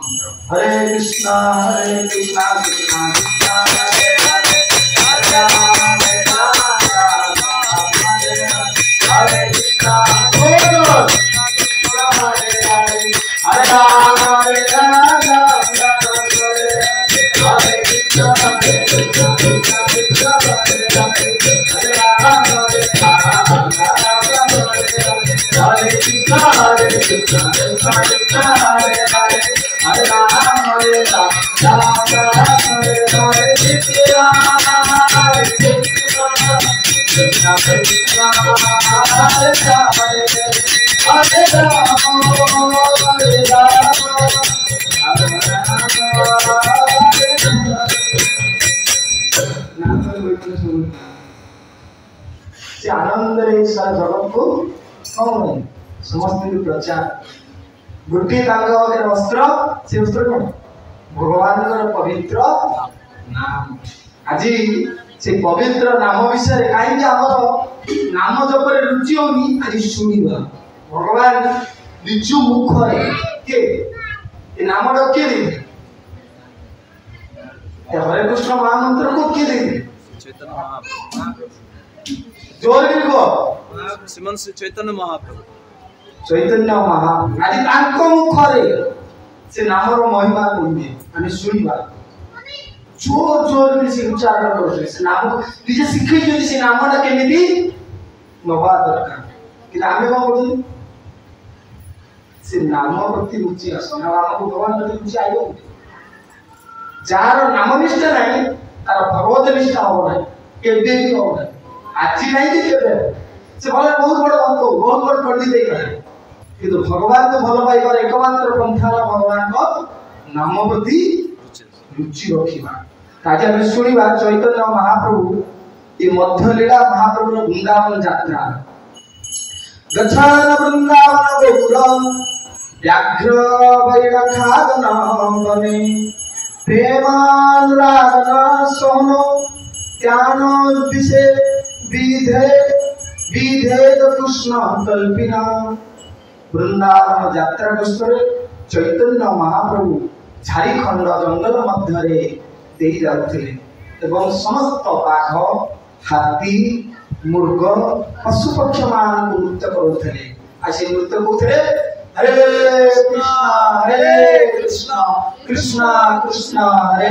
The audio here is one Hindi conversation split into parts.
हरे कृष्णा कृष्णा कृष्णा हरे हरे, हरे राम हरे कृष्णा हरे हरे, हरे राम हरे आनंद सारा जगत को कौन समस्त प्रचार गोटे वस्त्र से वस्त्र कौन भगवान पवित्र नाम। आज से पवित्र नाम विषय कहीं आमर नाम जपर रुचि होनी आज शुणा भगवान निज मुखरे के नाम किए दे हरे कृष्ण महामंत्र को किए दे जोर भी को श्रीमन श्री चैतन्य महाप्रभु आज तांको मुखरे से नामर महिमा कहबे आमे सुनिबा जोर जोर में से उच्चारण करते से नाम निजे शिखै जदि से नामटा केमिति नवा दरकार कि आमे को बोलु से नाम प्रति रुचि असना हमको भगवान प्रति रुचि आइयो जार नाम निष्ठा नहीं तार भगवत निष्ठा हो नहीं केबे भी हो नहीं आज नहीं कि केबे से भले बहुत बड़ भक्त बहुत बड़ पंडित है किंतु भगवान तो भल पाइबार एकमात्र पंथा भगवान को नाम प्रति रुचि रखिबा। आज हम सुनिबा चैतन्य महाप्रभु ये मध्य लीला महाप्रभु वृंदावन यात्रा गच्छान वृंदावन गोकुलम व्याघ्र वैरखागनमने प्रेमानुरागन सोनो ज्ञान विषे विधेद कृष्ण कल्पिना। वृंदावन यात्रा गोस्तर चैतन्य महाप्रभु झारीखंड जंगल मध्य दे जाउथिले एवं समस्त बाघ हाथी मृग पशुपक्ष मान नृत्य करुथिले आसे नृत्य करुथिले हरे कृष्ण कृष्ण कृष्ण हरे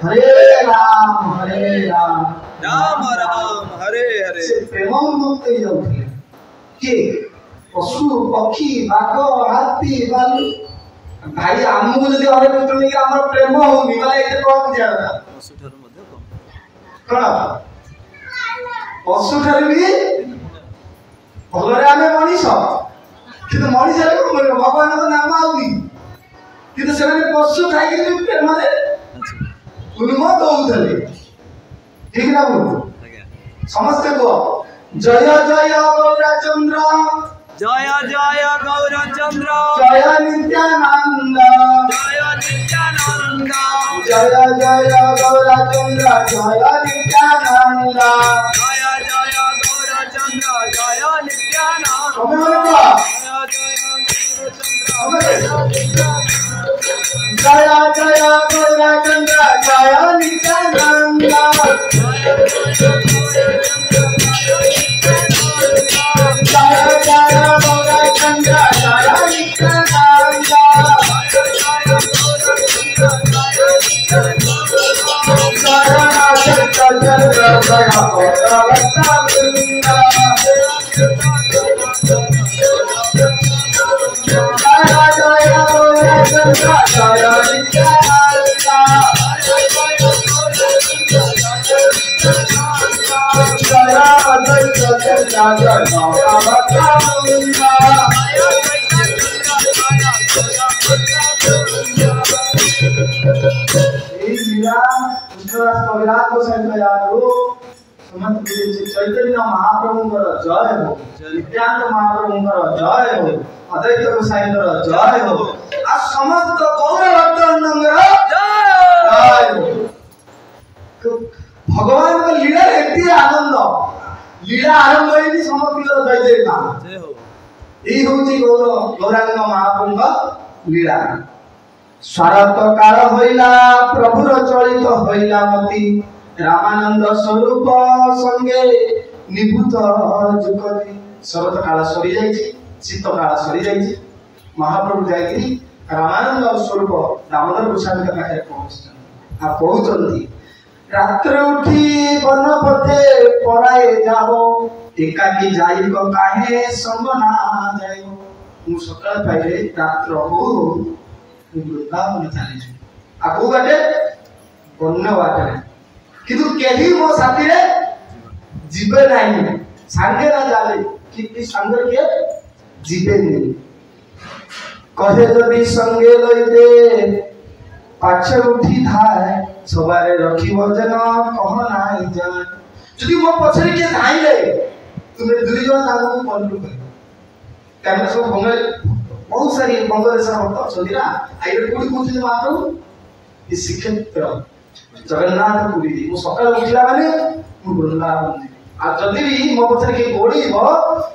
हरे हरे राम राम राम हरे हरे से प्रेम मुक्त हो जाउथिले के पशु पक्षी बाघ हाथी भालू भाई आमको जदि हरे कृष्ण नहीं हमर प्रेम होनी माने एते कम जाता पशु ठार मध्ये कम पशु ठार भी भलरे आमे मनीष किंतु मनीष रे को भगवान को नाम आउनी किंतु से पशु खाई के प्रेम रे उन्मत होउथले ठीक ना बोल समस्त को जय जय गौरचंद्र जय जय गौरचंद्र जय नित्यानंद जय नित्यानंद जय जय गौरचंद्र जय नित्यानंद जय जय गौरचंद्र जय नित्यानंद समय जय जय गौरचंद्र जय नित्यानंद चैतन्य महाप्रभु जय हो नित्यानंद महाप्रभु जय हो अद्वैत गोसाई जय हो आ समस्त गौर भक्तवृंद जय हो। भगवान को लीला एति आनंद लीला आरंभ होई समस्त जय जय जय हो यही होची गौरांग महाप्रभु लीला स्वारत काल होइला प्रभुर चलित होइला मति रामानंद स्वरूप संगे निभूत जुगति। शरत काल सरी जाइछि, शीत काल सरी जाइछि, महाप्रभु जाइकि रामानंद स्वरूप दामोदर गोस्वामी के पाखे पहुंचछन आ कहउछन्ति रात्र उठी वन पथे पराए जाबो एकाकी जाई को काहे संग ना जायो। मु सकाळ पाइले रात्र हो वृंदावन चली आ को बाटे अन्य बाटे किंतु केही मो साथी रे जीवे नाही संगे ना जाले कि संगे के जीवे नहीं कहे जदि संगे लइते पाछे उठी धाय सबारे रखी वजन कह नाही जान। जदि मो पछरे के धाइले तुमे दुई जन ताको कंट्रोल कर कारण सब बंगाल बहुत सारी बांग्लादेश भक्त अछंती ना आइरे कोडी कोथि महाप्रभु ई श्रीक्षेत्र जगन्नाथ पुरी मो सकाळ उठिला माने मु वृंदावन आ जदि भी मो पछरे के गोडीबो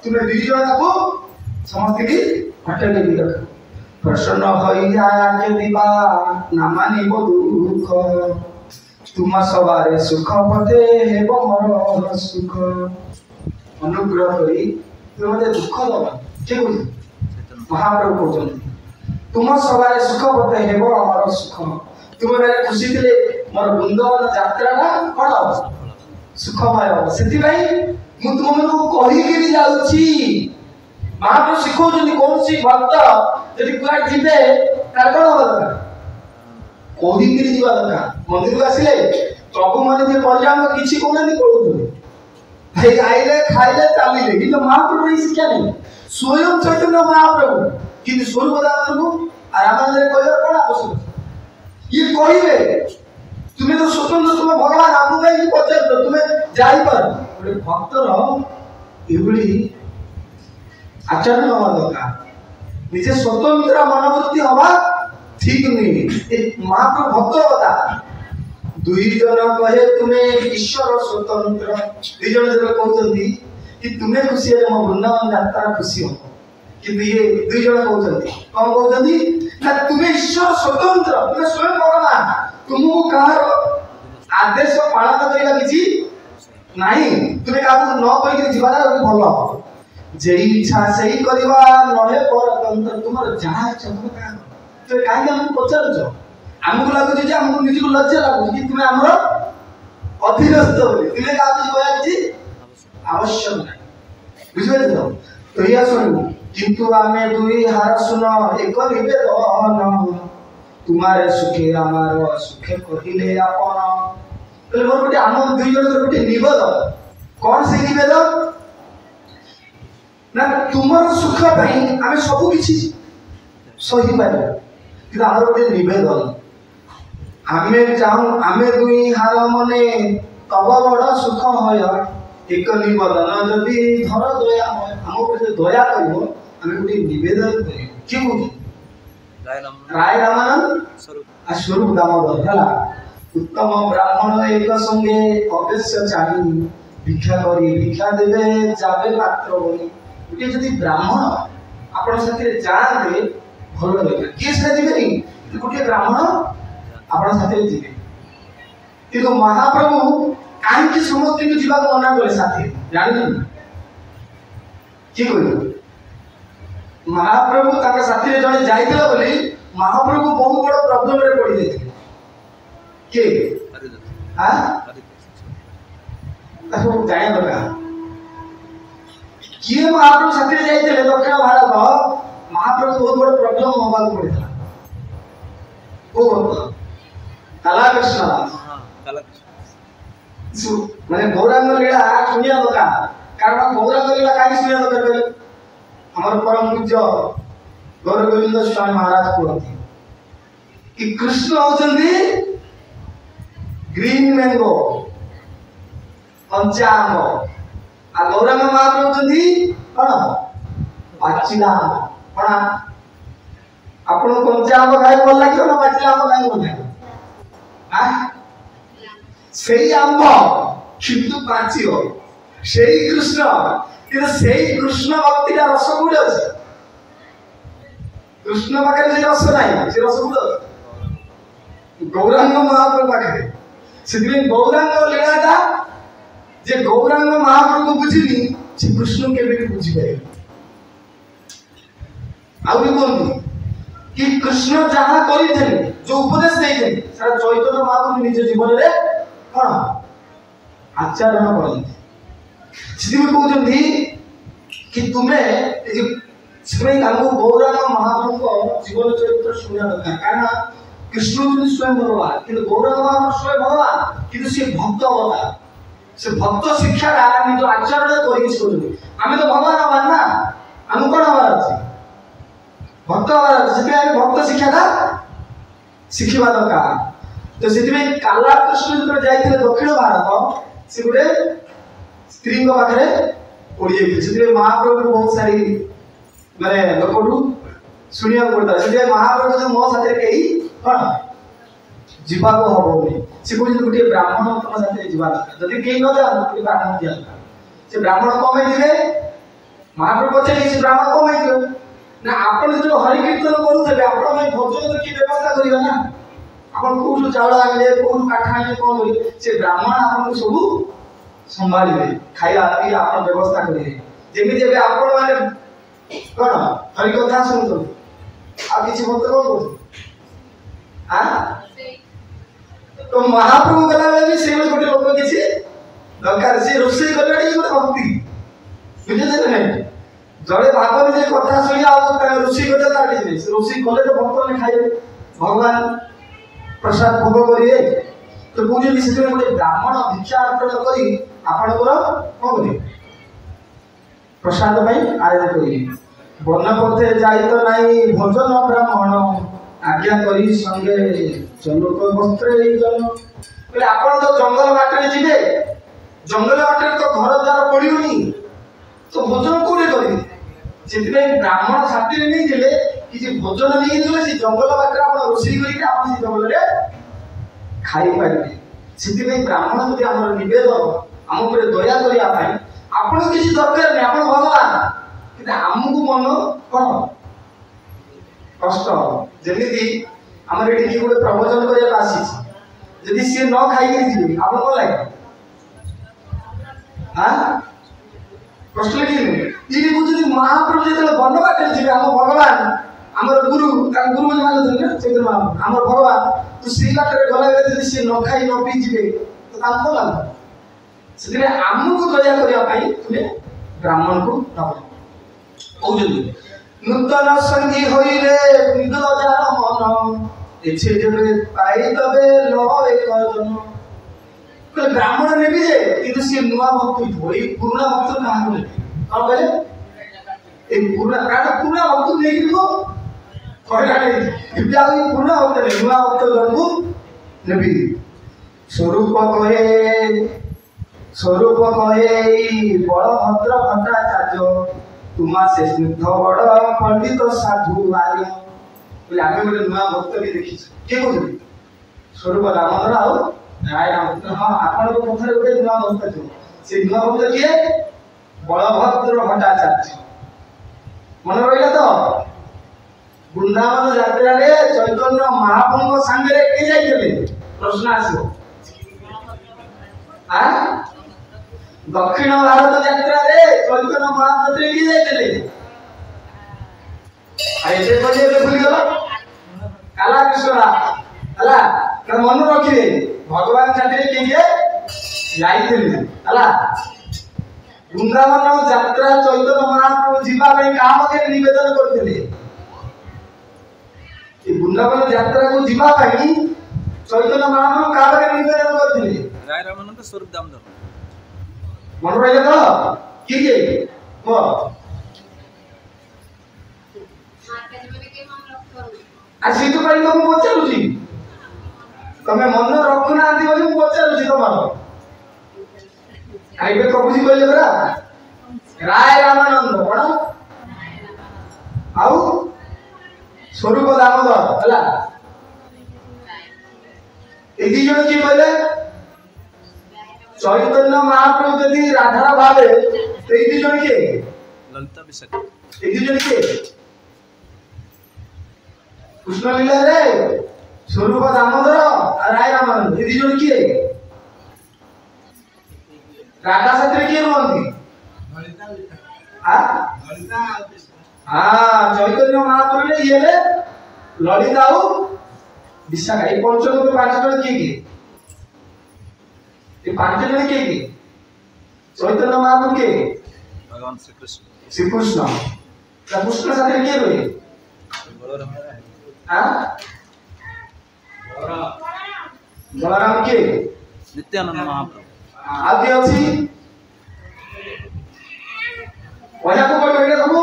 तुमे दुई जन ताको समस्त की हटेले भी रख प्रसन्न होइया के दिबा नामानी दुख तुम सवारे सुख पते हेबो मोर सुख अनुग्रह करी तुम मते दुख दबा ठीक हो महाप्रभु कहते तुम सवारे सुख पते हेबो हमर सुख तुम मेरे खुशी दिले मोर वृंदावन यात्रा ना कण सुखमय सेति भाई मु तुमको कहि के जाउची महाप्रभु शिखौछन्ति कौन सी भक्त यदि कुआ जीवे तार कौन होगा दरकार कोही गिरी जीवा दरकार मंदिर को आसिले प्रभु माने जे पर्यांग किछि कोना नि पढुथुले भाई आइले खाइले चालिले किंतु महाप्रभु ई शिक्षा नहीं स्वयं चैतन्य महाप्रभु किंतु स्वरूप दान को आराम रे कहर कोन आवश्यक ये कहिबे तुमे तो स्वतंत्र तुम भगवान आपको कहि पछर तुमे जाई पर गोटे भक्तर एभली आचरण हवा दरकार निजे स्वतंत्र मनोवृत्ति हवा ठीक नहीं महाप्रभु भक्त बता दुई जन कहे तुम्हें ईश्वर स्वतंत्र दुई जन जब कहते कि तुम्हें खुशी है मो वृंदावन यात्रा खुशी हो किंतु ये दुई जन कहते कौन कहते ना तुम्हें ईश्वर स्वतंत्र तुम्हें स्वयं भगवान तुमको कहार आदेश पालन करला किछि नहीं तुम्हें काबू न कहि जीवाना भलो जेई इच्छा सेही करबा नहे परतंत्र तुमर जहा इच्छा तुम का तो काहे हम पचार छ हमको लागु जे हमको निजी को लज्जा लागु कि तुमे हमर अधीनस्थ होली तुमे का कुछ होया कि आवश्यक नहीं बुझबे तो या सुन किंतु आमे दुई हार सुन एक निवेदन तुम्हारे सुखे हमारो सुखे कहिले आपण तो मोर गोटे हम दुई जन गोटे निवेदन कौन से निवेदन ना तुमर सुख पई आमे सब किछि सही पाए कि आरो गोटे निवेदन आमे चाहू आमे दुई हार मने तब बड़ सुख होय एक निवेदन जदि धर दया हम ऊपर दया करिवो आमे गोटे निवेदन करिवो कि बुझी राय रामानंद स्वरूप दामोदर हला उत्तम ब्राह्मण एक संगे अवश्य चाहि भिक्षा करी भिक्षा देबे जाबे पात्र बोली गोटे जदि ब्राह्मण आपण साथी जाते भल लगे किए से जीवे नहीं गोटे ब्राह्मण आपण साथी जीवे किंतु महाप्रभु काहे समस्त को जीवा को मना करे साथी जानि कि कहलो महाप्रभु ताका साथी रे जने जाइतला बोली महाप्रभु बहुत बड़ प्रॉब्लम रे पड़ी जाइथिले के हां ताको जाय लगा किए महाप्रभु साथी जाइते दक्षिण भारत महाप्रभु बहुत बड़ प्रॉब्लम होबा पड़ता ओ काला कृष्ण काला माने गौरांग लीला सुनिया दका कारण गौरांग लीला काहे सुनिया दका कहले हमर परम पूज्य गौर गोविंद स्वामी महाराज कहते कि कृष्ण होचंदी ग्रीन मैंगो कंचा आम आ गौरांग महाप्रभु होचंदी कोन पाचिला कोन आपण कंचा आम खाइ भल लागियो ना पाचिला आम खाइ भल लागियो आ सेई आम किंतु पाचियो सेई कृष्ण किंतु सेई कृष्ण भक्ति का रस गुड अछि कृष्ण पाखे से रस नहीं से रस गौरांग महाप्रभु पाखे से गौरांग लीलाटा जे गौरांग महाप्रभु बुझिनी से कृष्ण के भी बुझी पाए आउ भी बोलती कि कृष्ण जहाँ करते जो उपदेश देते सारा चैतन्य महाप्रभु निज जीवन में कौन आचरण करते कहते कि तुम्हें गौरांग महाप्रभु को जीवन चरित्र शुणा दरकार कारण कृष्ण स्वयं भगवान कि गौरांग महाप्रभु स्वयं भगवान कि भक्त अवतार से भक्त शिक्षा निज आचरण आम तो भगवान हमार ना आम कौन हमार अच्छे भक्त हमार अच्छे भक्त शिक्षा शिखा दरकार तो से काला कृष्ण जो जाते दक्षिण भारत से गोटे स्त्री पाखे पड़ जाए महाप्रभु बहुत सारी माने लोक शुणा पड़ता है महाप्रभु मो साथ कहीं कौन जीवा को हबनी से कहते गोटे ब्राह्मण तुम साथ जीवा दरकार जदि कहीं न जाओ गोटे ब्राह्मण दिया दरकार से ब्राह्मण कम है महाप्रभु पचारे से ब्राह्मण कम है ना आपण जो हरि कीर्तन करुथे आपण भोजन की व्यवस्था करबा ना आपण कोठु चावल आइले कोठु काठ आइले कोन होई से ब्राह्मण आपण सब संभाळिबे खाया पी आपण व्यवस्था करिवे जेमि जेबे आपण माने कोन हरि कथा सुनतो आ किछि मत कोन हां तो महाप्रभु गला भी से गोटे लोक किछि दरकार से रोसई करलाडी गोटे भक्ति बुझे नहीं जड़े भागवत जे कथा सुनी आ ऋषि गजा ताकि ऋषि कले तो भक्त ने खाइबे भगवान प्रसाद भोग करिए तो पूजे से गोटे ब्राह्मण भिक्षा अर्पण करी आपणकर कौन करिए प्रसाद आयोजन करिए वन पथे जाई तो नहीं भोजन ब्राह्मण आज्ञा करी संगे जनक वस्त्र जन बोले आपण तो जंगल बाटे जीवे जंगल बाटे तो घर द्वार पड़ियोनी तो भोजन कोड़े करी से ब्राह्मण छात्री नहीं दिले कि भोजन नहीं दिले से जंगल बाटे आप रोषे कर जंगल में खाई पारे से ब्राह्मण जो आम नवेदन आम उपर दया करने आपन किसी दरकार नहीं आप भगवान कि आमको मन कौन कष्ट जमी आम ये गोटे प्रवचन करने आसी जदि सी न खाई जी आप कौन लगे हाँ कष्ट लगे ये बुझे महाप्रभु जो वन बाटे जी आम भगवान आमर गुरु गुरु मान चैतन्य महाप्रभु आम भगवान तो से बाटे गला सी न खाई न पी जी तो कौन लगे से आमको दया करने तुम्हें ब्राह्मण को कहते नूतन संगी होइले मृदु जार मन एछे जेबे पाई तबे लो एक जन कोई ब्राह्मण ने भी जे किंतु से नुआ भक्त होई पुराना भक्त कहां को कौन कहले ए पुराना भक्त नहीं को कहला नहीं विद्या पुराना भक्त नहीं नुआ भक्त जन को नबी स्वरूप कहे बलभद्र भट्टाचार्य तुमा से स्निग्ध बड़ पंडित साधु आर्य बोले आगे गोटे नुआ भक्त भी देखी किए कहते स्वरूप दामोदर आउ राय रामचंद्र हाँ आपण कथार गोटे नुआ भक्त थी से नुआ भक्त किए बलभद्र भट्टाचार्य मन रहा तो वृंदावन यात्रा रे चैतन्य महाप्रभु सांगे किए जाइए प्रश्न आसो दक्षिण भारत यात्रा रे चैतन्य महाप्रभु किए जाइए ऐसे बजे भूल गलो काला कृष्णा हला कर मन रखिए भगवान छाटे किए जाइथिले हला वृंदावन यात्रा चैतन्य महाप्रभु जीवा पे काम के निवेदन करथिले ए वृंदावन यात्रा को जीवा पे चैतन्य महाप्रभु काम के निवेदन करथिले राय रामानंद स्वरूप दामोदर मन रहिले तो किए को आसी तो भाई तुम पचारुची तमे मन रखुना आंती बोली मु पचारुची तमारो आइबे कबुजी कहले बरा राय रामानंद कोन आउ स्वरूप दामोदर हला ए दी जण की कहले चैतन्य महाप्रभु यदि राधा भावे तो ए दी जण के ललिता विशाखा ए दी जण के कृष्ण लीला रे स्वरूप दामोदर और राय रामानंद ये दिजन किए राधा साथी किए रुहंती हाँ चैतन्य महाप्रभु ने ये ले ललिता और विशाखा ये पंचम तो पांच जन किए ये पांच जन किए चैतन्य महाप्रभु के भगवान श्री कृष्ण श्री कृष्ण कृष्ण साथी किए रहे हाँ बलराम के नित्यानंद महाप्रभु आदि अच्छी वजह को पढ़ो एटा सब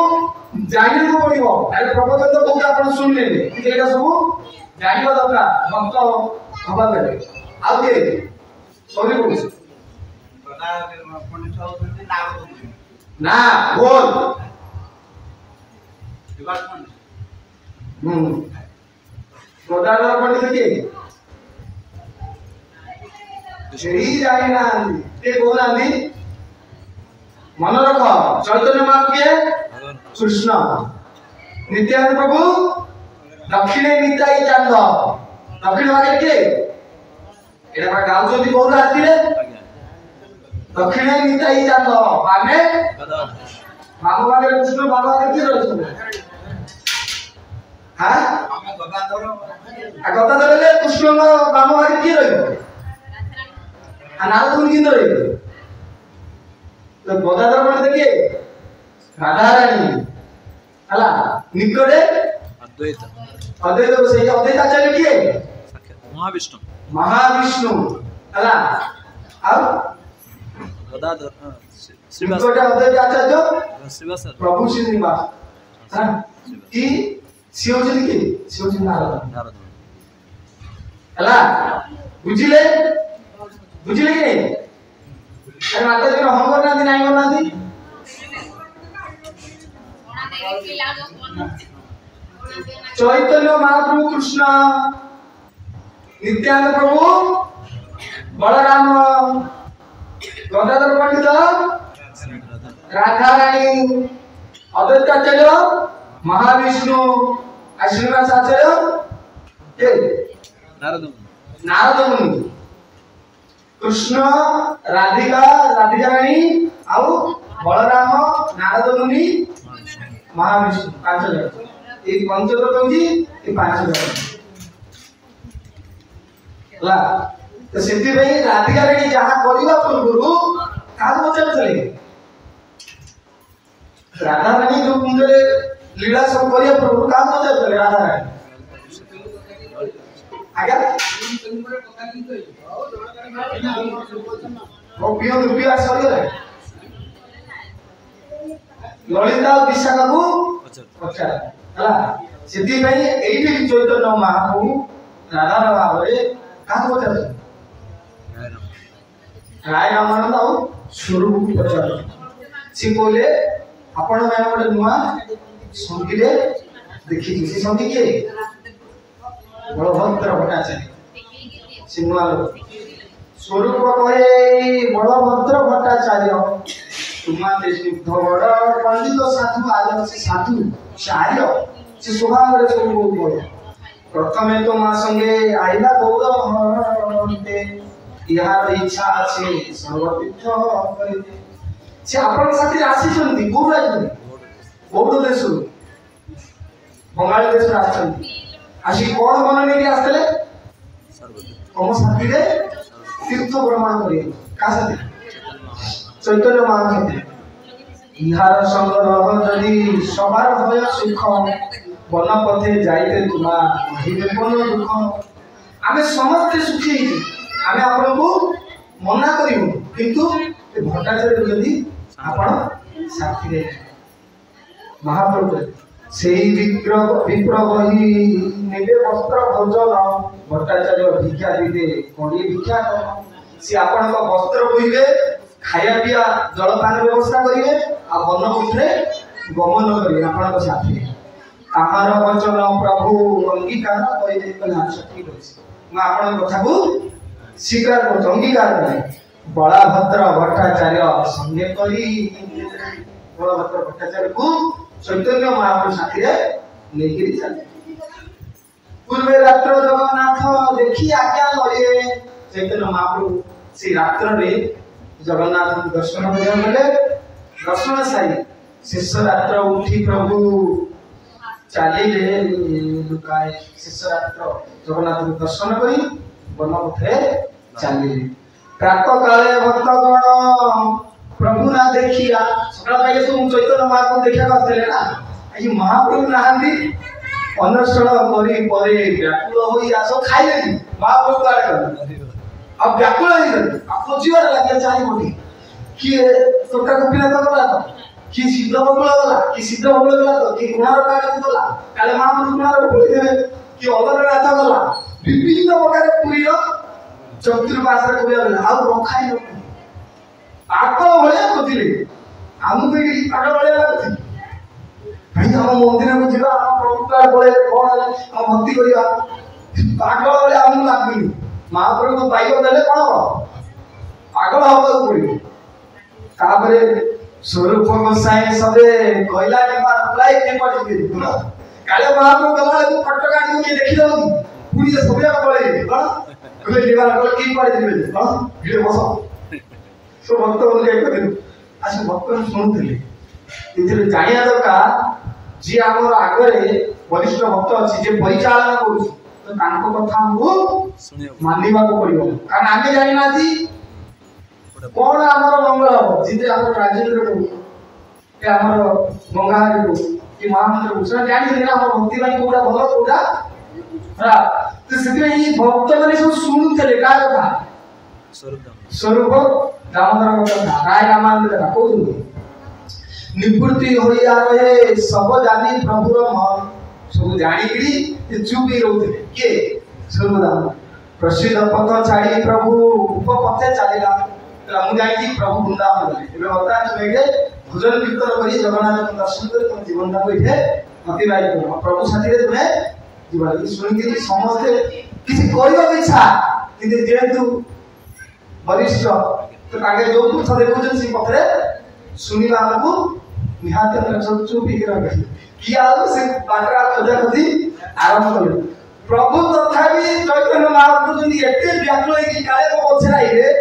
जानि को पड़िबो अरे प्रबोधन तो बहुत आपण सुन लेले कि एटा सब जानिबा दरकार भक्त हवा बेले आउ के सॉरी बोल ना बोल प्रदान पंडित के यही जानी ना ते बोल आंदी मन रख चैतन्य महाप्रभु के कृष्ण नित्यानंद प्रभु दक्षिणे निताई चांद दक्षिण भागे के एटा बा गाँव जदी बहुत आती रे दक्षिणे निताई चांद माने बाबू भागे कृष्ण बाबू भागे की रहछ हां गदाधर ले कृष्ण बाबू भागे की रहछ अनाथ की रही तो गदाधर पढ़ देखिए राधा रानी हला निकटे अद्वैत अद्वैत को सही अद्वैत आचार्य किए महाविष्णु महाविष्णु हला अब गदाधर निकटे अद्वैत आचार्य श्रीवास प्रभु श्रीनिवास हां की शिवजी की शिवजी नारद हला बुझिले बुझिले कि नहीं अरे माता जी हम करना दी नहीं करना दी चैतन्य महाप्रभु कृष्ण नित्यानंद प्रभु बलराम गदाधर पंडित राधा रानी अद्वैत आचार्य महाविष्णु श्रीनिवास आचार्य नारद मुनि कृष्ण राधिका राधिका रानी आउ बलराम नारद मुनि महाविष्णु पांच जन एक पंचदश होची ए पांच जन ला तो सेति भाई राधिका रानी जहां करबा पूर्व काज बचल चले राधा रानी जो कुंडले लीला सब करिया पूर्व काज बचल चले राधा रानी आगे रुपया सरी ललिता विशाखा को पचार हला सेति भाई एठी चैतन्य महाप्रभु राधा भाव रे का पचार राय रामानंद आउ स्वरूप पचार सी बोले आपण मैं गोटे नुआ संगी रे देखि सी संगी के बलभद्र भट्टाचार्य सिंहाल स्वरूप कहे बलभद्र भट्टाचार्य तुम्हारे स्निग्ध बड़ पंडित साधु आज से साधु चार्य से स्वभाव रे सब बहुत बड़ प्रथमे तो मा संगे आइला गौरवते इहार इच्छा আছে सर्वतीर्थ करिते से आपण साथी आसी छथि कोन राजनी बौद्ध देश बंगाली देश आछथि आसी कोन मन नेकी आस्तले तम साथी रे तीर्थ प्रमाण करी का साथी चैतन्य महाप्रभु इहार संग्रह जदि सबार भय सुख बन पथे जाइते तुमा महिबे कोन दुख आमे समस्त सुखी आमे आपन को मना करियो किंतु ए भट्टाचार्य जदि आपण साथी रे महाप्रभु सेही विप्र बही नेबे वस्त्र भोजन भट्टाचार्य भिक्षा दिदे कोडी भिक्षा से आपण को वस्त्र बोइबे खाया पिया जलपान व्यवस्था करिवे आ वन पुत्रे गमन करिवे आपण को साथी आहार वचन प्रभु अंगीकार करिदे कला शक्ति अछि म आपण कथा को स्वीकार कर अंगीकार करे बलभद्र भट्टाचार्य संगे करी बलभद्र भट्टाचार्य को चैतन्य महाप्रभु साथी रे लेकिन चले पूर्वे रात्र जगन्नाथ देखी आज्ञा लये चैतन्य महाप्रभु से रात्र रे जगन्नाथ को दर्शन गले दर्शन साई शेष रात्र उठी प्रभु चलिए लुकाए शेष रात्र जगन्नाथ को दर्शन करी वन पथे चलिए प्रातः काले भक्तगण प्रभु ना देखिया सकाळ पाइले तो चैतन्य महाप्रभु देखा करते ना आज महाप्रभु नहांती अनशन करी परे व्याकुल होई आसो खाइले महाप्रभु काले कर अब व्याकुल होई गले अब खोजिबार लागे चाहि मोटी कि तोटा कपिला तो गला तो कि सिद्ध बगुला गला कि सिद्ध बगुला गला तो कि कुमार काले गला काले महाप्रभु कुमार बोली देबे कि अमरनाथ गला विभिन्न प्रकार पुरी रो चतुर्पाश रे कोया गला आ रखाई न पागल भले खोजिले हमको ये पागल भले लागथि भाई हम मंदिर को जीवा हम प्रभु का बोले कोन हम भक्ति करिया पागल भले हम लागबी महाप्रभु को पाइब देले कोन हो पागल होबो पड़ी तापरे स्वरूप गोसाई सबे कहला के मार प्लाई के पड़ी काले महाप्रभु गला को फटो गाड़ी के देखि दो पूरी सबे बोले कोन कहले लेवार को की पड़ी दिबे हां भिड़े बसो सो भक्त बोले एक दिन आज भक्त सुनुथिले इथिरे जानिया दरकार जे हमर आगरे वरिष्ठ भक्त अछि जे परिचालन करू तो तांको कथा हमहु मानिबा को पड़ियो कारण आमे जानि नाथि कोन हमर मंगल हो जिते हमर राजेंद्र को के हमर गंगाहारी को कि महामंत्र को से जानि ना हमर भक्ति भाई कोडा भलो कोडा हां तो सिद्धि ई भक्त माने सब सुनुथिले का कथा स्वरूप दामोदर कथा राय रामानंद कथा कहू निवृत्ति होइया रहे सब जानी प्रभुर मन सब जानी कि चुप ही रहते के सर्वदाम प्रसिद्ध पथ छाड़ी प्रभु उपपथे चलेगा मु जानि कि प्रभु वृंदावन गले एबे बता तुमेके भजन कीर्तन करी जगन्नाथ को दर्शन कर तुम जीवन को इथे अतिबाहित करो प्रभु साथी रे तुमे जीवन सुन के समस्त किसी कोइबा इच्छा किंतु जेतु वरिष्ठ तो कागे जो पथ देखुछन सी पथरे सुनिबा हमको निहात में सब चुप ही रह किया से बाटरा खोजा खोजी आरंभ कले प्रभु तथापि चैतन्य महाप्रभु जनी एते व्याकुल कि काले को पछरा आइले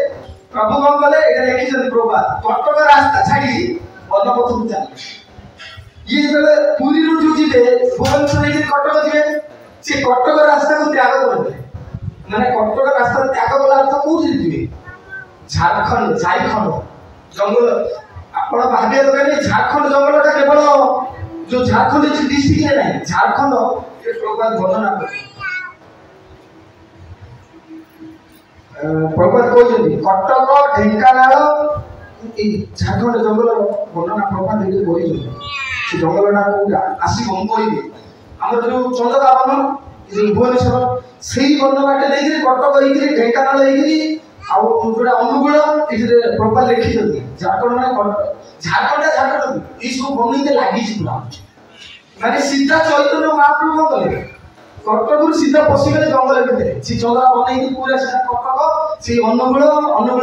प्रभु कोन कले एटा लिखि जन प्रभु कटक रास्ता छाडी वन पथ चल ये बेले पुरी रु जो जिबे भुवनेश्वर के कटक जिबे से कटक रास्ता को त्याग करले माने कटक रास्ता त्याग कला अर्थ को जिबे झारखंड जंगल आपण भाग्य दरकार झारखंड जंगलटा केवल जो झारखंड डिस्ट्रिक्ट है नहीं झारखंड के प्रभुपाद वर्णना कर प्रभुपाद कहते कटक ढेंकानाल ए झारखंड जंगल वर्णना प्रभुपाद देके बोली से जंगलटा कोटा आसी हम कहबे हमर जो चंद्रका वन भुवनेश्वर सेही वन बाटे देके कटक होइकरी ढेंकानाल होइकरी आउ जोडा अनुगुण इथे प्रॉपर लिखि जति झारखंड झारखंड ई सब बनी के लागि छि पूरा माने सीधा चैतन्य महाप्रभु गले कटकरु सीधा पसी गले जंगल भितरे सी चंद्रा बनै कि पूरा सीधा कटक सी अनुगुण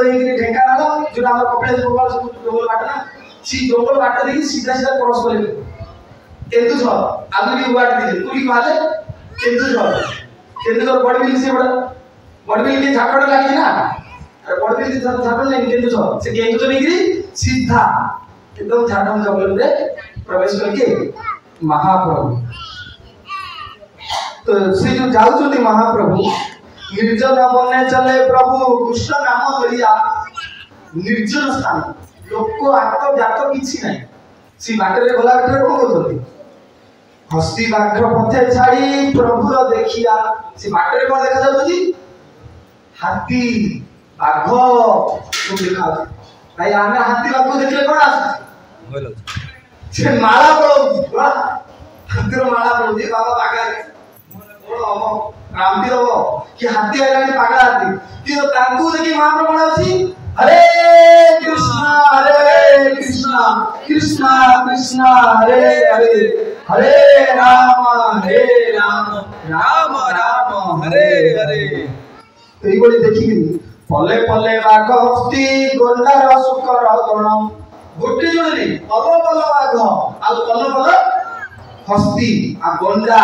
कि ढेंकानाल जोडा हमर कपिलेश गोपाल सब जंगल बाट ना सी जंगल बाट देखि सीधा क्रॉस करे केन्दुझर आदमी वाट दिले पुरी माले केन्दुझर बडबिल से बडबिल के झारखंड लागि ना बड़बिल झारखंड लाइन केन्दुझर से केन्दुझर निकरी सीधा एकदम झारखंड जंगल में प्रवेश करके महाप्रभु तो से जो जाउछथि महाप्रभु निर्जन बने चले प्रभु कृष्ण नाम करिया निर्जन स्थान लोक आत जात किछि नै सी बाटरे गला बाटरे कोन करथि हस्ती बाघ पथे छाड़ी प्रभुर देखिया से बाटरे कोन देखा जाउछथि हाथी बाघ सब देखा भाई आमे हाथी बाघ देखले कोन आस से माला पड़ो हाथीर माला पड़ो बाबा बागा रामदेव कि हाथी आइलानी पागला हाथी कि तो तांकू देखि महाप्रभु बनाउछि हरे कृष्णा कृष्णा कृष्णा हरे हरे हरे राम राम राम हरे हरे तो ई बोली देखि पले पले बाघ हस्ती गोंडार सुकर गण गोटे जण नै पल पल बाघ आ पल पल हस्ती आ गोंडा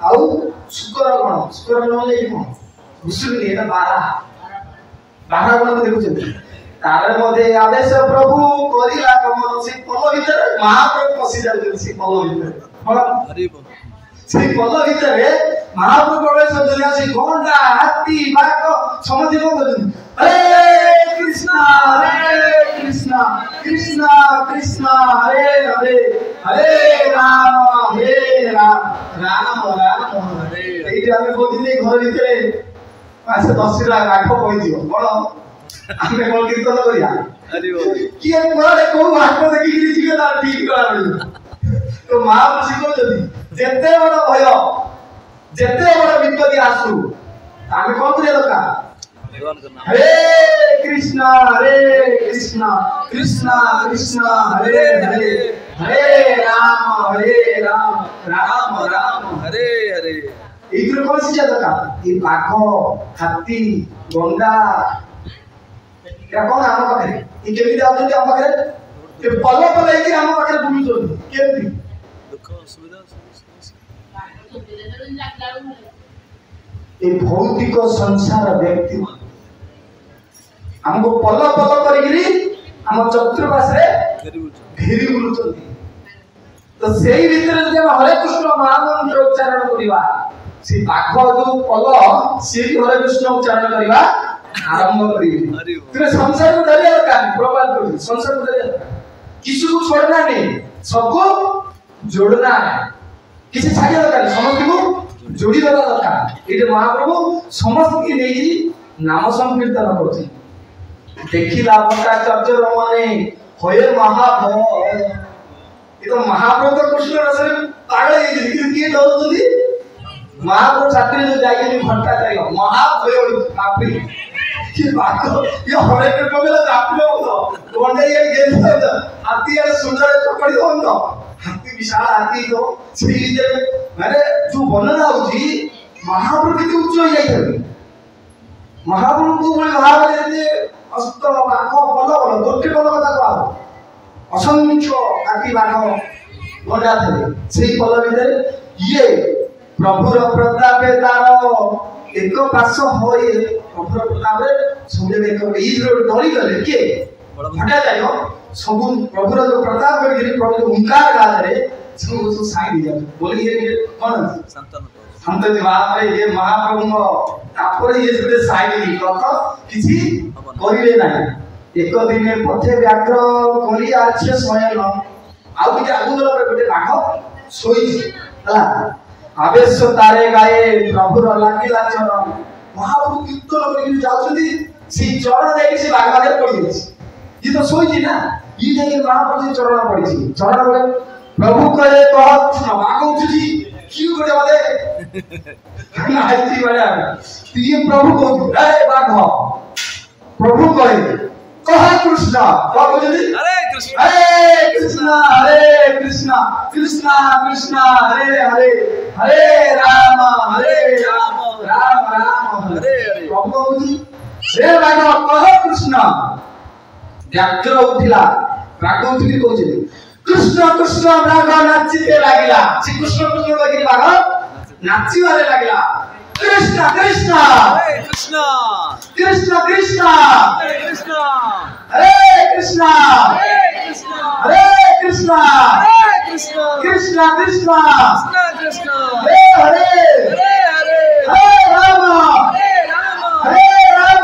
आउ शुक्र गण कौन घुसुरी एटा 12 गण देखुଛନ୍ତି तारे मध्ये आदेश प्रभु करिला कमन से पल भीतर महाप्रभु पसी जाउଛନ୍ତି से पल भीतर हरि बोल से पल भीतर महाप्रभु प्रवेश करले से गंडा हाथी बाघ समझि को करଛନ୍ତି हरे कृष्णा कृष्णा कृष्णा हरे हरे हरे राम राम हरे एइटा हम बोलि घर भीतर पासे 10 लाख आठ पई दियो कोन आमे कोन कीर्तन करिया हरि बोल किए कोरे को आठ देखि कि जिगे तार ठीक करा तो महाप्रभु सिखो जदी जेते बड़ भय जेते बड़ विपत्ति आसु आमे कोन करे लका भगवान का नाम हरे कृष्णा कृष्णा कृष्णा हरे हरे हरे राम राम हरे हरे इधर कौन सी जगह का ये बाघ हाथी गंडा या कौन आम पाखे ये केमी जाउଛନ୍ତି आम पाखे ये पल पल ହେଇକି आम पाखे बुलुଛନ୍ତି केमी दुख सुविधा ये भौतिक संसार व्यक्ति हमको पल पल करिगिरी हम चतुर्पाश रे घेरी बुलुଛନ୍ତି तो सेही भितर जे हरे कृष्ण महामंत्र उच्चारण करिवा से बाघ जो पल से हरे कृष्ण उच्चारण करिवा आरंभ करिवे तुम संसार को धरिया दरकार प्रभाव करी संसार को धरिया किसी को छोड़ना नहीं सबको जोड़ना है किसी छाड़िया दरकार समस्त को जोड़ी देवा दरकार ये महाप्रभु समस्त की नेगी नाम संकीर्तन करथि देखिला भट्टाचार्य रमने होय महाभय ये तो महाप्रभु तो कृष्ण रसरे पागल है लेकिन किए डरउଛନ୍ତି महाप्रभु छात्री जो जाइए भट्टाचार्य महाभय कापी कि बाको ये हरे पे पगला जापलो तो वंडे ये गेल तो हाथी यार सुंदर चपड़ी हो तो हाथी विशाल हाथी तो श्री जे माने जो वर्णना होची महाप्रभु किती उच्च हो जाई महाप्रभु को बोले भाव जे अस्त बाको बल दोटे बल कथा को असंख्य हाथी बाको गंडा थे सेही पल भीतर ये प्रभुर प्रतापे तार एक पास होए प्रभुर प्रतापे सुने देखो ई डरी गले के हटा जायो सब प्रभुर जो प्रताप करके प्रभु जो ओंकार गारे सब सब साइड जा बोले ये कौन संत बाप रे ये महाप्रभु तापर ये सुते साइड दी कथ किछि करिले नाही एक दिने पथे व्याघ्र कोली आछे स्वयं आउ कि आगुदला गोटे बाघ सोई हला आवेश तारे गाए प्रभुर लागिला चरण महाप्रभु कीर्तन करके जाउछथि सी चरण देखे से बाघ बाघ पड़ी जाछि ये तो सोई छी ना ई देखे महाप्रभु चरण पड़ी छी चरण बोले प्रभु कहे कहत बाघ उठछि क्यों करे बदे नाइती बड़ा ये प्रभु को अरे बाघ प्रभु कहे कह कृष्ण क्या बोलते हरे कृष्ण कृष्ण हरे हरे हरे राम राम हरे हरे प्रभु रे बाघ कह कृष्ण व्याघ्र उठिला बाघ उठिली कहते कृष्ण कृष्ण बाघ नाचिते लागिला श्री कृष्ण कृष्ण लागिली बाघ नाचिबारे लागिला कृष्ण कृष्ण कृष्ण कृष्ण कृष्ण कृष्ण हरे कृष्ण हरे कृष्ण कृष्ण कृष्ण कृष्ण कृष्ण हरे हरे हरे राम हरे राम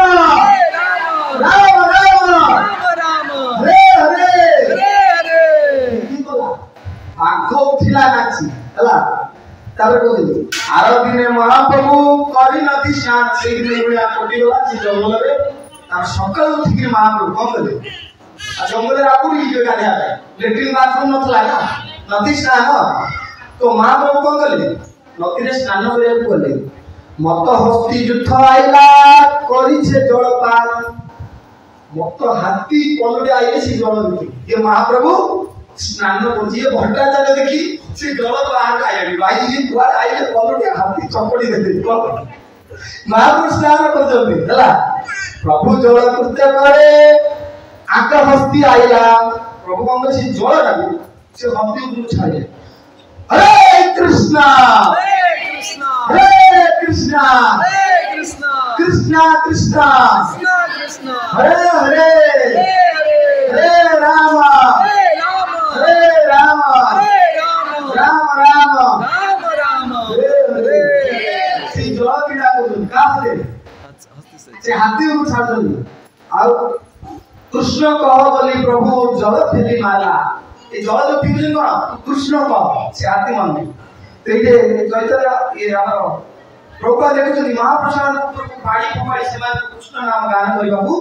राम राम हरे हरे बाघ उठिला नाची हला तारे कहले आर दिने महाप्रभु करी नदी स्नान से दिन में कोटी गला से जंगल रे तार सकाल उठी महाप्रभु कम कले आ जंगल रे आपुरी जो गाधे आए लेट्रिन बाथरूम नथला ना नदी स्नान तो महाप्रभु कम कले नदी रे स्नान करे गले मत हस्ती युद्ध आइला करी छे जलपान मत हाथी पलटे आइले से जल देखि ये महाप्रभु स्नान करजिए भट्टाचार्य देखि से जल बाहर खाइबी भाई ये दुआ आइले पलटे हाथी चपड़ी दे महाप्रभु स्नान करजबी हला प्रभु जल कृत्य करे आका हस्ती आइला प्रभु कम से जल डाली से हस्ती को छाड़े हरे Krishna Krishna. Hare Krishna, Hare Krishna. Krishna Krishna, Krishna Krishna. Hare Hare, Hare Hare. Hare Rama, Hare Rama. Hare Rama, Hare Rama. Rama Rama, Rama Rama. Hare Hare. সেই জল কিনা করুন কাছে সে হাতি উঠ ছাড়ুন আর কৃষ্ণ কহ বলি প্রভু জল ফেলি মালা এই জল যে পিউছেন কোন কৃষ্ণ কহ সে হাতি মানে তো এই যে চৈতন্য আমার প্রভু দেখুଛନ୍ତି ମହାପ୍ରସାଦ ଉପରକୁ ପାଣି ପକାଇ ସେମାନେ କୃଷ୍ଣ ନାମ ଗାନ କରିବାକୁ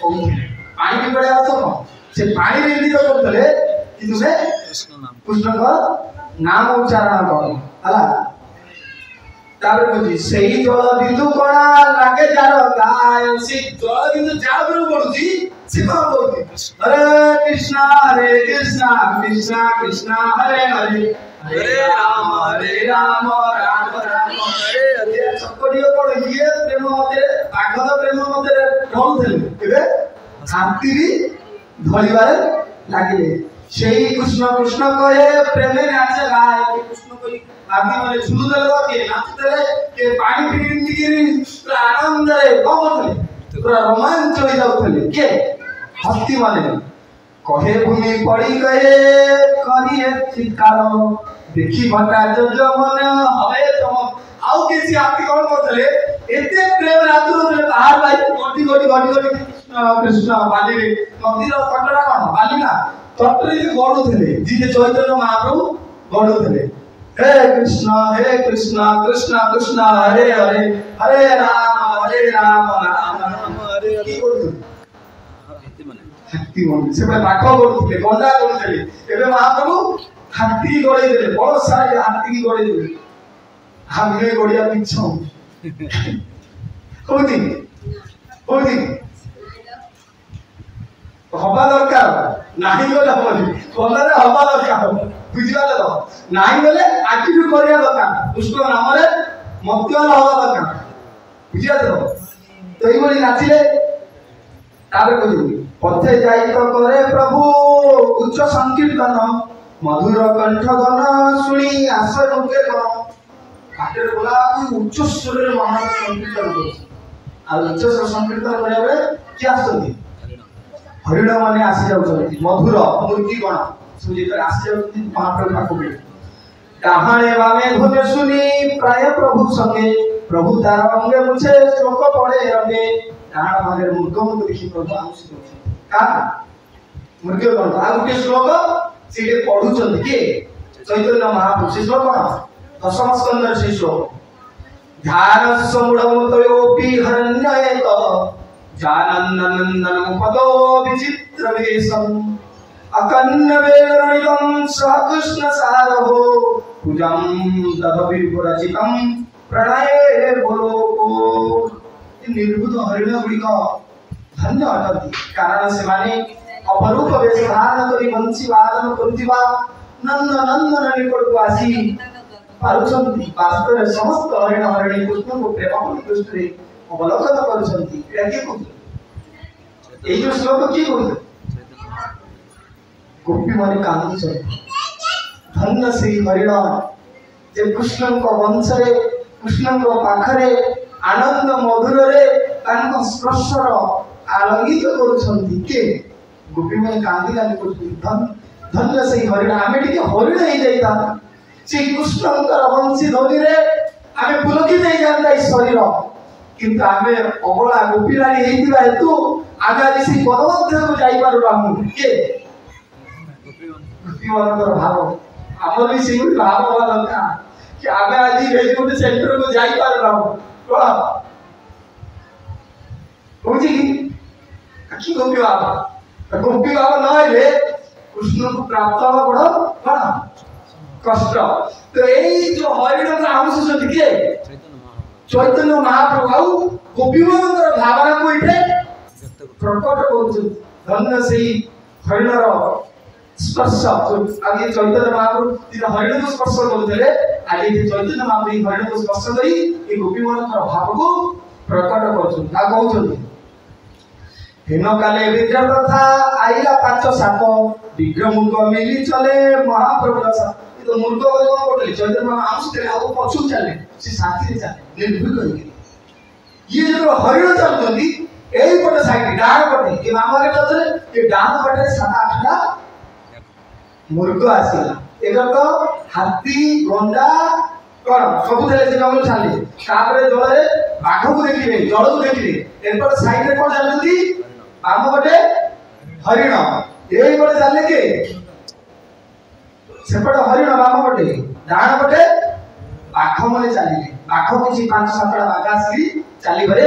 କହୁଥିଲେ ପାଣି ପିଇବାରେ ଅର୍ଥ କଣ ସେ ପାଣିରେ ଇଙ୍ଗିତ କରୁଥିଲେ କି ତୁମେ କୃଷ୍ଣଙ୍କ ନାମ ଉଚ୍ଚାରଣ କର ହେଲା ତାପରେ କହୁଛି ସେଇ ଜଳ ବିନ୍ଦୁ କଣା ଲାଗେ ଯାର ଗାୟ ସେ ଜଳ ବିନ୍ଦୁ ଯାହା ଉପରକୁ ପଡୁଛି ସେ କଣ କହୁଛି Hare Krishna Krishna Krishna Hare Hare Hare Rama. Hare Ram Ram Ram Hare Hare. ଚକଟିଏ ପଡ ଇଏ ପ୍ରେମ ମଧ୍ୟରେ ପାଗଳ ପ୍ରେମ ମଧ୍ୟରେ ଢଳୁଥିଲେ ଏବେ ଶାନ୍ତି ବି ଢଳିବାରେ ଲାଗିଲେ সেই কৃষ্ণ কৃষ্ণ কহে প্রেমে নাচে গায় কৃষ্ণ কই আদি মানে ঝুলুদেলে কে নাচুদেলে কে পানি পিটিকিরি পুরা আনন্দরে কমতলে পুরা রোমাঞ্চ হই যাউতলে কে হস্তি মানে কহে ভূমি পড়ি কহে করিয়ে চিৎকার দেখি ভটা যমন হবে তম আউ কিছু আপনি কোন করতলে এতে প্রেম রাতুরে বাহার ভাই গটি গটি গটি গটি কৃষ্ণ কৃষ্ণ বালিরে নদীর কটরা কোন বালি না তত্ত্বে গড়ুଥିଲେ যিনি চৈতন্য মহাপ্রভু গড়ুଥିଲେ হে কৃষ্ণ কৃষ্ণ কৃষ্ণ হরে হরে হরে রাম রাম রাম Hare কি Hare. করুଥିଲେ হাতি মনে সেটা পাঠ করুଥିଲେ গন্ডা করুଥିଲେ ଏବେ ମହାପ୍ରଭୁ ହାତୀ ଗড়େଇ ଦେଲେ ବଡ ସାରା ହାତୀ ଗড়େଇ ଦେଲେ ଆମେ ଗড়ିଆ ପିଛ କୋଉଠି କୋଉଠି হবা দরকার নাই গলে হবনি কলারে হবা দরকার বুঝিবালে তো নাই গলে আকিটু করিয়া দরকার কৃষ্ণ নামরে মত্যল হবা দরকার বুঝিয়াতে তো তো এইভাবে নাচিলে তারপরে কইলি পথে যাইত করে প্রভু উচ্চ সংকীর্তন মধুর কণ্ঠ গণ শুনি আসে মুখে গণ কাটের বলা উচ্চ স্বরের মহা সংকীর্তন করছে আর উচ্চ সংকীর্তন করিয়া বলে কি আসছে হরিণ মানে আসি যাচ্ছেন মধুর মূর্তি গণ সুজিতরে আসি যাচ্ছেন মহাপ্রভু পাখকে ডাহাণে বামে ধনে শুনি প্রায় প্রভু সঙ্গে প্রভু তার অঙ্গে মুছে শ্লোক পড়ে রঙে ডাহাণ ভাগের মূর্খ মুখ দেখি প্রভু আউসি দଉଛନ୍ତି কার মূর্খ গণ আর গোটে শ্লোক সেটি পড়ুଛନ୍ତି কি চৈতন্য মহাপ্রভু সেই শ্লোক কଣ দশম স্কন্ধের সেই শ্লোক ধ্যান সমুড়মতয়োপি হরণ্যয়েত जानन्दनन्दनं पदो विचित्रवेशम् अकन्नवेणितं सह कृष्णसारहो भुजं दधविपुरचितं प्रणये बोलोको निर्बुध हरिण गुड़िक धन्य अटନ୍ତି कारण ସେମାନେ ଅପରୂପ ବେଶ ଧାରଣ କରି ବଂଶୀ ବାଦନ କରୁଥିବା ନନ୍ଦ ନନ୍ଦନ ନିକଟକୁ ଆସି ପାରୁଛନ୍ତି ବାସ୍ତବରେ ସମସ୍ତ ହରିଣ ହରିଣୀ କୃଷ୍ଣଙ୍କୁ ପ୍ରେମ ଦୃଷ୍ଟିରେ অবলোকন করছেনটি এটা কি করছে এই যে শ্লোক কি করছে গোপী মানে কাঁদুছে ধন্য সেই হরিণ যে কৃষ্ণଙ୍କ বଂଶରେ কৃষ্ণଙ୍କ ପାଖରେ ଆନନ୍ଦ ମଧୁରରେ ତାଙ୍କ ସ୍ପର୍ଶର ଆଲଙ୍ଗିତ କରୁଛନ୍ତି କେ ଗୋପୀ ମାନେ କାନ୍ଦି କାନ୍ଦି କରୁଛନ୍ତି ଧନ୍ୟ ସେଇ ହରିଣ ଆମେ ଟିକେ ହରିଣ ହେଇଯାଇଥା ସେଇ କୃଷ୍ଣଙ୍କର ବଂଶୀ ଧ୍ୱନିରେ ଆମେ ପୁଲକିତ ହେଇଯାନ୍ତା ଏଇ ଶରୀର কিন্তু ଆମେ ଅବଳା ଗୋପୀରାଣୀ ହେଇଥିବା ହେତୁ ଆମେ ଆଜି ସେଇ ପଦ ମଧ୍ୟକୁ ଯାଇପାରୁନାହୁଁ କିଏ ଗୋପୀମାନଙ୍କର ଭାବ ଆମର ବି ସେଇଭଳି ଭାବ ହବା ଦରକାର କି ଆମେ ଆଜି ଗୋଟେ ସେଣ୍ଟରକୁ ଯାଇପାରୁନାହୁଁ କଣ ହଉଛି କି ଗୋପୀ ଭାବ ନ ହେଲେ କୃଷ୍ଣଙ୍କୁ ପ୍ରାପ୍ତ ହବା ବଡ କଣ କଷ୍ଟ ତ ଏଇ ଯୋଉ ହରିଣଙ୍କୁ ଆଉଁଶୁଛନ୍ତି କିଏ চৈতন্য মহাপ্রভু আউ গোপীମାନଙ୍କର ଭାବନାକୁ ଏଠି ପ୍ରକଟ କରୁଛନ୍ତି ଧନ୍ୟ ସେଇ ହରିଣର ସ୍ପର୍ଶ ଆଜି ଚୈତନ୍ୟ ମହାପ୍ରଭୁ ଯେତେ ହରିଣକୁ ସ୍ପର୍ଶ କରୁଥିଲେ ଆଜି ଚୈତନ୍ୟ ମହାପ୍ରଭୁ ହରିଣକୁ ସ୍ପର୍ଶ କରି এই ଗୋପୀମାନଙ୍କର ଭାବକୁ ପ୍ରକଟ କରୁଛନ୍ତି ଆଉ କହୁଛନ୍ତି হেনকালে বিগ্রহ কথা আইলা পাঁচ সাপ বিগ্রহ মুখ মিলি চলে মহাপ্রভু तो मूर्ख बोले कौन करते चैतन्य महाप्रभु आमस आउ पछू चले से शांति चले निर्भीक होके ये जो हरिण चलती एई पटे साइड डाण पटे ये मामा के चलते ये डाण पटे 7-8 टा मूर्ख आसीला एकर तो हाथी गंडा कौन सब थे से जंगल छाले तापरे जलरे बाघ को देखिले जल को देखिले एपर साइड रे कोन चलती बाम पटे हरिण एई पटे चले के सेपटे हरिण बाम पटे डाण पटे बाघ माने चलिले बाघ किछि 5-7 टा बाघ आसी चली बरे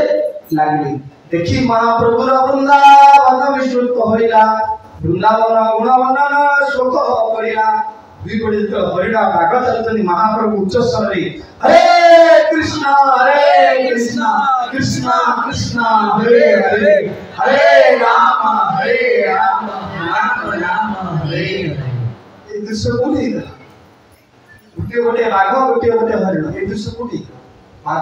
लागले देखि महाप्रभुर वृंदावन विष्णु कहला वृंदावन गुणवर्णन शोक करिला दुई पटे तो हरिण बाघ चलतनी महाप्रभु उच्च स्वर रे हरे कृष्ण कृष्ण कृष्ण हरे हरे हरे राम राम राम हरे ये दृश्य कोनी था गोटे गोटे बाघ गोटे गोटे हरिण ये दृश्य कोनी बाघ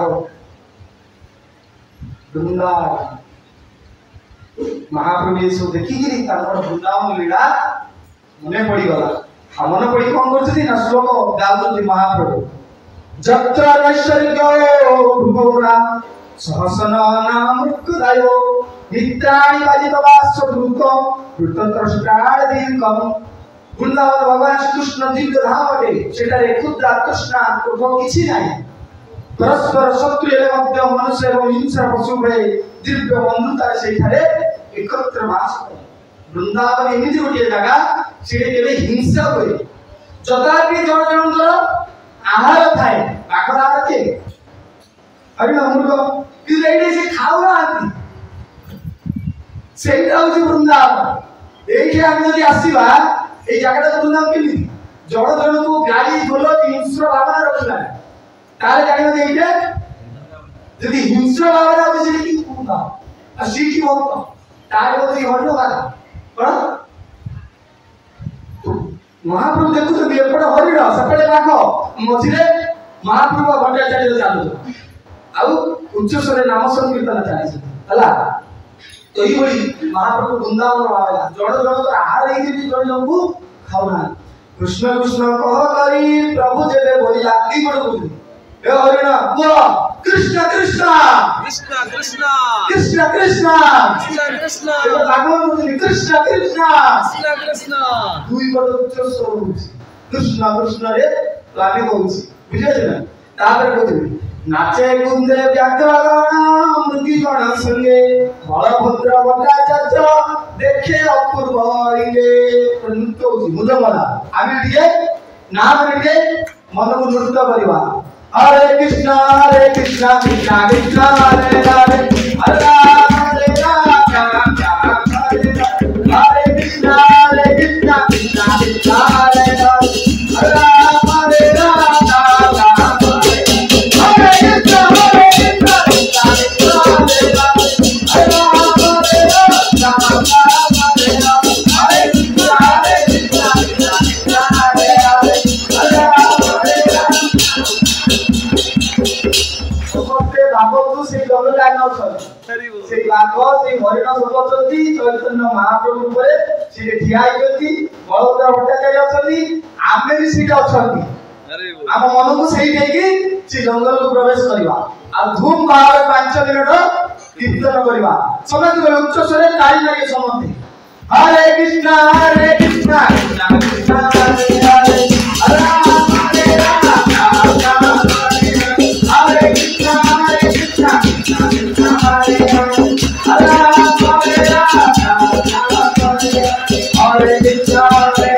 वृंदावन महाप्रभु ये सब देखिकी वृंदावन लीला मने पड़ी गला मन पड़ी कौन करछथि ना श्लोक गाउछथि महाप्रभु जत्र नैश्वर्यो भुवना सहसन नाम मृत्युदायो नित्राणि बाजितवास द्रुत द्रुतत्रष्टाण दीर्घम वृंदावन भगवान श्री कृष्ण दिव्य धाम अटे सेटारे क्षुद्र तृष्णा क्रोध किछि नाही परस्पर शत्रु एवं मध्य मनुष्य एवं हिंसा पशु भय दिव्य बंधुता सेठारे एकत्र वास करे वृंदावन एमिति गोटे जगह से केबे हिंसा होए जदापि जन जनकर आहार थाए आखर आहार के हरिण मूर्ख कि रेडी से खाऊ ना सेटा होची वृंदावन एठी आमे जदि आसीबा ए जगह वृंदावन केमि जन जन को गाड़ी बोलो हिंसा भावना रखला ताले जानि एठे जदि हिंसा भावना होची कि कोना आ सीखी भक्त तारे बोली हरिण गाता कौन महाप्रभु देखुଛନ୍ତି ଏପଟେ ହରିଣ ସେପଟେ ବାଘ ମଝିରେ ମହାପ୍ରଭୁ ଭଟ୍ଟାଚାର୍ଯ୍ୟ ଚାଲୁଛନ୍ତି ଆଉ ଉଚ୍ଚସ୍ୱରରେ ନାମ ସଂକୀର୍ତ୍ତନ ଚାଲିଛି ହେଲା ତ ଏଇଭଳି ମହାପ୍ରଭୁ ବୃନ୍ଦାବନ ବାହାରିଲା ଜଣ ଜଣଙ୍କର ଆହାର ହେଇକି ଜଣ ଜଣଙ୍କୁ ଖାଉନାହାନ୍ତି କୃଷ୍ଣ କୃଷ୍ଣ କହ କରି ପ୍ରଭୁ ଯେବେ ବୋଲିଲା ଦି ପଟେ କହୁଛନ୍ତି ଏ ହରିଣ କୁହ कृष्ण कृष्ण कृष्ण कृष्ण कृष्ण कृष्ण कृष्ण कृष्ण भगवान बोलते कृष्ण कृष्ण कृष्ण कृष्ण दुई बड़ उच्च स्वर होउछि कृष्ण कृष्ण रे लाने होउछि बुझे ना तापर कहते नाचे कुंदे व्याकरण मृगी गण संगे बलभद्र भट्टाचार्य देखे अपूर्व रे नृत्य होउछि मुदमला आमी दिए नाम रे मन को नृत्य करबा हरे कृष्णा कृष्णा कृष्णा हरे हरे हरे राम हरे कृष्णा कृष्णा कृष्णा हरे हरे हरे राम हरे चैतन्य महाप्रभु ठिया बलभद्र भट्टाचार्य आमे भी सीट आम मन को सही जंगल को प्रवेश करवा धूम भाव 5 मिनट कीर्तन करवा समझ उच्च स्वर ताली लगे समझते हरे कृष्णा कृष्णा कृष्णा हरे हरे हरे राम हरे राम हरे कृष्णा कृष्णा कृष्णा हरे हरे हरे राम हरे हरे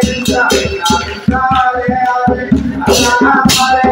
कृष्णा कृष्णा कृष्णा हरे हरे हरे राम हरे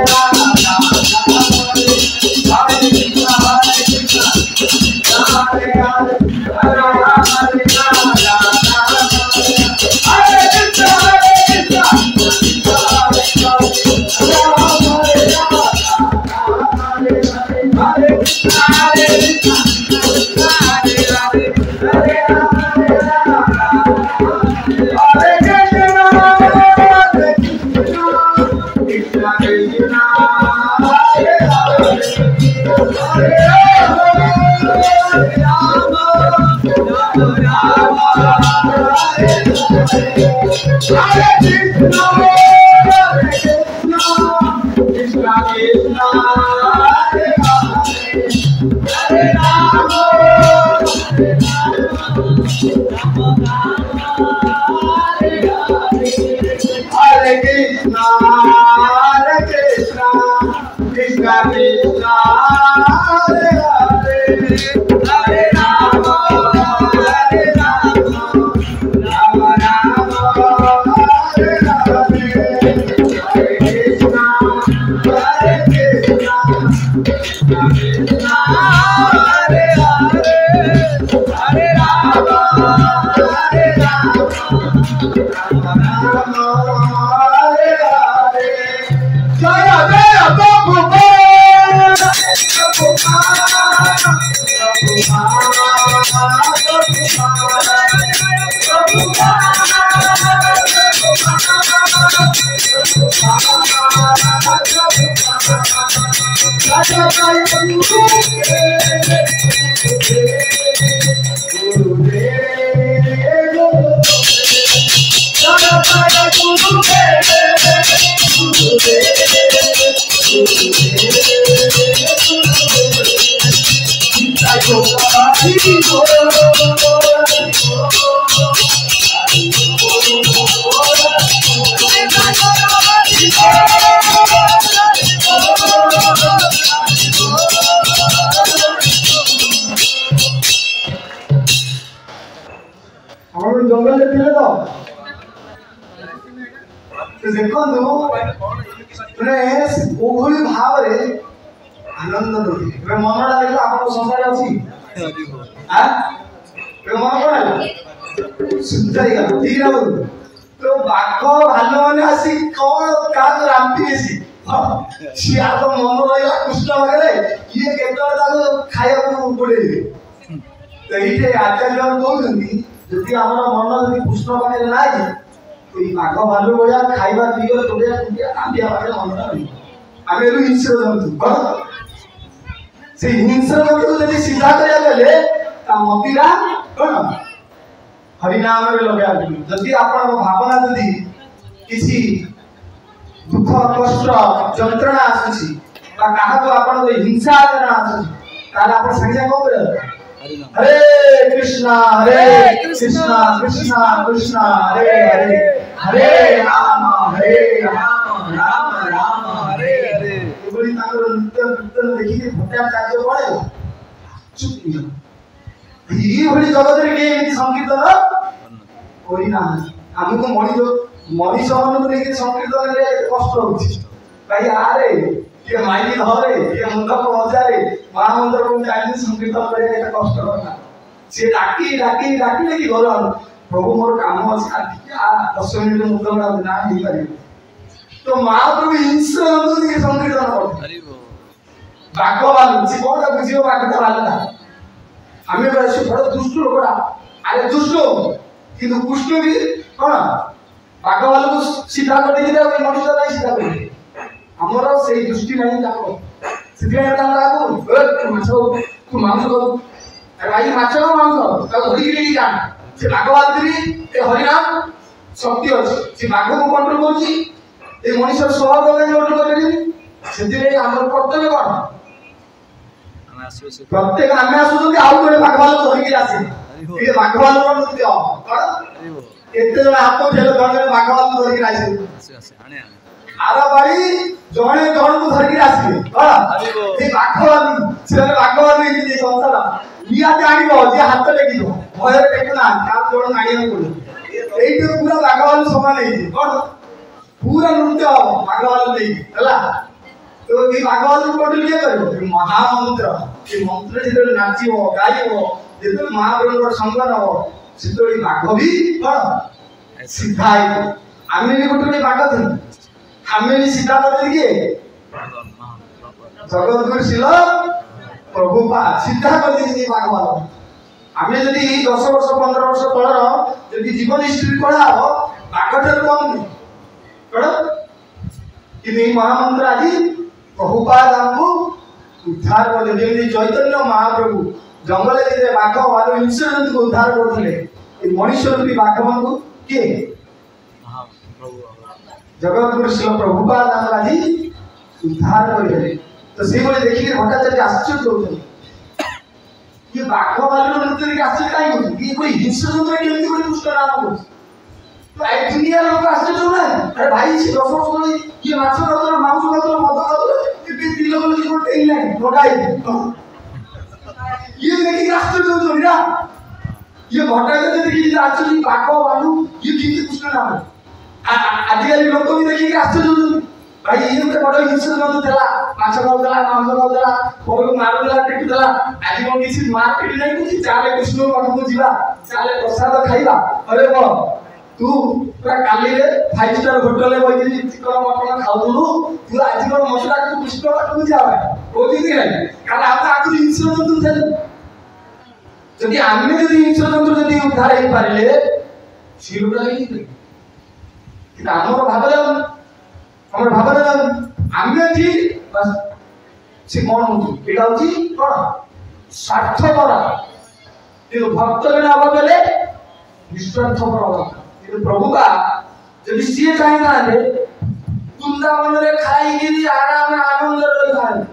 Hare Krishna Hare Krishna, Hare Krishna, Krishna Krishna, Hare Hare, Hare Rama, Hare Rama, Rama Rama, Hare Hare, Hare Krishna, Hare Krishna, Krishna Krishna, Hare Hare, Hare Rama, Hare Rama, Rama Rama, Hare Hare. Jaya Jaya Prabhupada, ଜଙ୍ଗଲରେ ଥିଲେ ତ ଦେଖନ୍ତୁ ମାନେ କୋଭଳି ଭାବରେ ଆନନ୍ଦ ଦଉଥିଲେ। ଏବେ ମନଟା ଦେଖିଲ ଆପଣଙ୍କ ସଂସାରରେ ଅଛି ଏବେ ମନ କଣ ହେଲା ଶୁଦ୍ଧ ହେଇଗଲା ଠିକ ନା ବୋଲ ତ ବାଘ ଭାଲୁ ମାନେ ଆସି କଣ କାହାକୁ ରାମ୍ପିବେ ସିଏ ଆଉ ତ ମନ ରହିଲା କୃଷ୍ଣ ପାଖରେ କିଏ କେତେବେଳେ ତାକୁ ଖାଇବାକୁ ପଡେଇବେ। ତ ଏଇଠି ଆଚାର୍ଯ୍ୟ କହୁଛନ୍ତି ଯଦି ଆମର ମନ ଯଦି କୃଷ୍ଣ ପାଖରେ ନାହିଁ ଏଇ ବାଘ ଭାଲୁ ଭଳିଆ ଖାଇବା ପିଇବା ଚୋଡିଆ କୁଟିଆ କାନ୍ଦିଆ ପାଖରେ ମନଟା ରହିବ। ଆମେ ଏଠୁ ହିଂସ୍ର ଜନ୍ତୁ କଣ ସେଇ ହିଂସ୍ର ଜନ୍ତୁକୁ ଯଦି ସିଧା କରିବାକୁ ହେଲେ ତା ମତିଟା କଣ ହରିନାମରେ ଲଗେଇବାକୁ ପଡିବ। ଯଦି ଆପଣଙ୍କ ଭାବନା ଯଦି କିଛି ଦୁଃଖ କଷ୍ଟ ଯନ୍ତ୍ରଣା ଆସୁଛି ବା କାହାକୁ ଆପଣଙ୍କ ହିଂସା ଆଚରଣ ଆସୁଛି ତାହେଲେ ଆପଣ ସାଙ୍ଗେ ସାଙ୍ଗେ କଣ କରିବେ हरे कृष्णा कृष्णा कृष्णा हरे हरे हरे राम राम राम हरे हरे। ଏଭଳି ତାଙ୍କର ନୃତ୍ୟ କୀର୍ତ୍ତନ ଦେଖିକି ଭଟ୍ଟାଚାର୍ଯ୍ୟ ପଳେଇବ ଚୁପ୍ ଏଇଭଳି ଜଗତରେ କେହି ଏମିତି ସଂକୀର୍ତ୍ତନ କରିନାହାନ୍ତି। ଆମକୁ ମଣିଷ ମାନଙ୍କୁ ନେଇକି ସଂକୀର୍ତ୍ତନ କରିବା କଷ୍ଟ ହଉଛି ଭାଇ ଆରେ କିଏ ମାଇକି ଧରେ କିଏ ମୁଣ୍ଡକ ବଜାରେ ମହାମନ୍ତ୍ର ଚାଲିଛି ସଂକୀର୍ତ୍ତନ କରିବା ଏତେ କଷ୍ଟ କଥା। ସିଏ ଡାକି ଡାକି ଡାକି ଡାକି ଗଲ ପ୍ରଭୁ ମୋର କାମ ଅଛି ଟିକେ 10 ମିନିଟ ମୁଣ୍ଡ ନା ହେଇପାରିବ। ତ ମହାପ୍ରଭୁ ହିଂସ୍ର ଟିକେ ସଂକୀର୍ତ୍ତନ କରୁଥିଲେ ବାଘ ବାଲୁ ସେ କଣ ବୁଝିବ ବାଘଟା ବାଲୁଟା ଆମେ କହିଛୁ ବଡ ଦୁଷ୍ଟ ଲୋକଟା ଆରେ ଦୁଷ୍ଟ କିନ୍ତୁ କୃଷ୍ଣ ବି କଣ ବାଘ ବାଲୁକୁ ସିଧା କରିଦେଇଥିଲେ ଆଉ ମଣିଷ ନାହିଁ ସିଧା କରିଦେଇଥିଲେ। ଆମର ସେଇ ଦୃଷ୍ଟି ନାହିଁ ତାଙ୍କ ସେଥିପାଇଁ ତାଙ୍କୁ ମାଛ ତୁ ମାଂସ କରୁ ଆରେ ଭାଇ ମାଛ ନା ମାଂସ ତାକୁ ଧରିକି ନେଇକି ଯା ସେ ବାଘ ବାଲୁରି ଏ ହରିନାମ ଶକ୍ତି ଅଛି ସେ ବାଘକୁ କଣ୍ଟ୍ରୋଲ କରୁଛି ଏ ମଣିଷର ସ୍ୱଭାବ କଣ୍ଟ୍ରୋଲ କରିପାରିବି। ସେଥିପାଇଁ ଆମର କର୍ତ୍ତବ୍ୟ କଣ ପ୍ରତ୍ୟେକ ଆମେ ଆସୁଛନ୍ତି ଆଉ ଗୋଟେ ବାଘ ଭାଲୁ ଧରିକି ଆସେ ଟିକେ ବାଘ ଭାଲୁ ନୃତ୍ୟ କଣ କେତେ ଜଣ ହାତ ଠେଲ ଜଣେ ବାଘ ଭାଲୁ ଧରିକି ଆସିବେ ଆର ବାଡ଼ି ଜଣେ ଜଣକୁ ଧରିକି ଆସିବେ କଣ ଏ ବାଘ ଭାଲୁ ସେମାନେ ବାଘ ଭାଲୁ ଏମିତି ସଂସାର ନିହାତି ଆଣିବ ଯେ ହାତ ଟେକିବ ଭୟରେ ଟେକୁନାହାନ୍ତି ଆଉ ଜଣ ଆଣିବାକୁ ପଡିବ। ଏଇଠି ପୁରା ବାଘ ଭାଲୁ ସମାନ ହେଇଛି କଣ ପୁରା ନୃତ୍ୟ ବାଘ ଭାଲୁ ନେଇକି ହେଲା। ତ ଏଇ ବାଘ ଭାଲୁ କୋଉଠି ଇଏ କରିବ ମହାମନ୍ତ୍ର ଏ ମନ୍ତ୍ର ଯେତେବେଳେ ନାଚିବ ଗାଇବ ଯେତେବେଳେ ମହାପ୍ରଭୁଙ୍କର ସଙ୍ଗ ନବ ସେତେବେଳେ ବାଘ ବି କଣ ସିଧା ହେଇବ। ଆମେ ବି ଗୋଟେ ବାଘ ଥିଲୁ ଆମେ ବି ସିଧା କରିଦେଲି କିଏ ଜଗତଗୁରୁ ଶିଲ ପ୍ରଭୁପାଦ ସିଧା କରିଦେଇଛି ବାଘ ଭାଲୁ। ଆମେ ଯଦି 10 ବର୍ଷ 15 ବର୍ଷ ତଳର ଯଦି ଜୀବନ ହିଷ୍ଟ୍ରି ପଢା ହବ ବାଘଠାରୁ କମ ନୁହେଁ କଣ କିନ୍ତୁ ଏଇ ମହାମନ୍ତ୍ର ଆଜି ପ୍ରଭୁପାଦ ଆମକୁ ଉଦ୍ଧାର କଲେ। ଯେମିତି ଚୈତନ୍ୟ ମହାପ୍ରଭୁ ଜଙ୍ଗଲରେ ଯେତେ ବାଘ ଭାଲୁ ହିଂସ୍ର ଜନ୍ତୁକୁ ଉଦ୍ଧାର କରୁଥିଲେ ଏ ମଣିଷ ରୂପୀ ବାଘମାନଙ୍କୁ କିଏ ଜଗତଗୁରୁ ଶିଳ ପ୍ରଭୁପାଦ ଆମର ଆଜି ଉଦ୍ଧାର କରିଦେଲେ। ତ ସେଇଭଳି ଦେଖିକି ଭଟ୍ଟାଚାର୍ଯ୍ୟ ଆଶ୍ଚର୍ଯ୍ୟ ହଉଛନ୍ତି ये बाघ वाले नृत्य देखिए आश्चर्य काहे होती ये कोई हिंसा जंत्र केमती कोई दुष्ट नाम होती तो आई दुनिया लोग आश्चर्य हो रहा है अरे भाई से 10 वर्ष पहले ये माछ खातो मांस खातो मद खातो ये तीन लोग की कोई टेल नहीं लड़ाई ये देखिए आश्चर्य हो रहा ये घटा के देखिए आश्चर्य बाघ वालू ये केमती दुष्ट नाम आजिकल लोक भी देखिए आश्चर्य हो भाई ये तो बड़ा हिंसा जंतु देला माछ खाउला मांस खाउला कोई मारुला टिक देला आज कोन किसी मार्केट नहीं कुछ चाले कृष्ण पाखु जीवा चाले प्रसाद खाइबा अरे बो तू पूरा काली रे 5 स्टार होटल में बइली चिकन मटन खाउलु तू आज कोन मसला तू कृष्ण पाखु जावा कोदी नहीं कारण आप आगु हिंसा जंतु थे जदि आमे जदि हिंसा जंतु जदि उद्धार हे पारिले सिरुडा ही कि हमर भाबले हमर भाबले आमे ठीक बस से कौन होती एटा होती कौन स्वार्थपर ये भक्त जन आबा बेले निस्वार्थपर आबा ये प्रभु का जदि सी चाहि ना दे वृंदावन रे खाई गिरी आराम आनंद रही खाए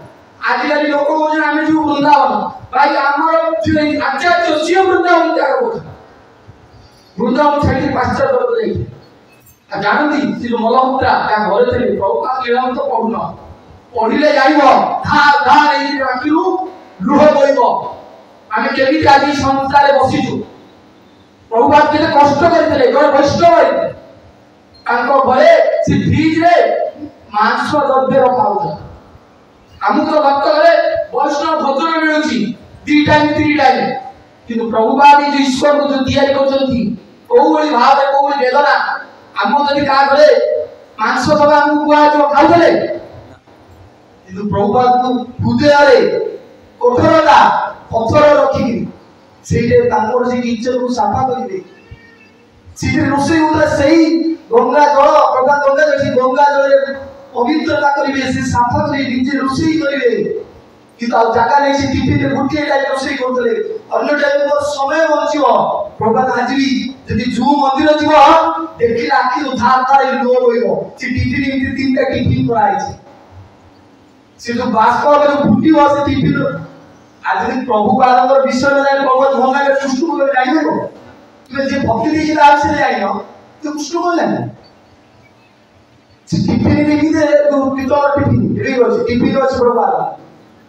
आजिकल लोक बोझ आमे जो वृंदावन भाई हमर जे आचार्य सी वृंदावन त्याग होता वृंदावन छाड़ी पाश्चात्य कर दे जानती से मलहूत्रा त्या घरे थे प्रभु का लीला तो पढ़ुना पढ़िले जाइबो धा धा नहीं राखिलु लुह बोइबो आमे केबी आदि संसारे बसिछु प्रभु बात केते कष्ट करथिले गरे वैष्णव होइते तांको घरे से फ्रिज रे मांस द्रव्य रखाउछ हमु तो भक्त घरे वैष्णव भोजन मिलुछि 2 टाइम 3 टाइम किंतु प्रभु बात जे ईश्वर को जो दियारी करछंती कोउली भाव कोउली वेदना हम जदि का घरे मांस सभा हम कुआ जो खाउले किंतु प्रभुपाद को हृदय रे कोठरटा पत्थर रखी सेटे तांकर से इज्जत को साफा करिवे सेटे रोसे उला सही गंगा जल प्रभा गंगा जसी गंगा जल रे पवित्रता करिवे से साफा करि निजे रोसे करिवे कि ता जागा नै से टिफिन रे गुटिए टाइम रोसे करतले अन्य टाइम पर समय बंचिबो प्रभा आजि जदि जू मंदिर जीव देखिला आखि उधार तार लो होइबो से टिफिन इमति तीनटा टिफिन कराइछि से जो वास्तव में जो फुटी हुआ से टिफिन आज यदि प्रभु बारंबार विषय में जाए प्रभु भंगा के कृष्ण को जाइबे को तुमे जे भक्ति देखि दाल से जाइनो तो कृष्ण को जाने से टिफिन देखि दे जो पितल टिफिन रे हो टिफिन हो प्रभु बारंबार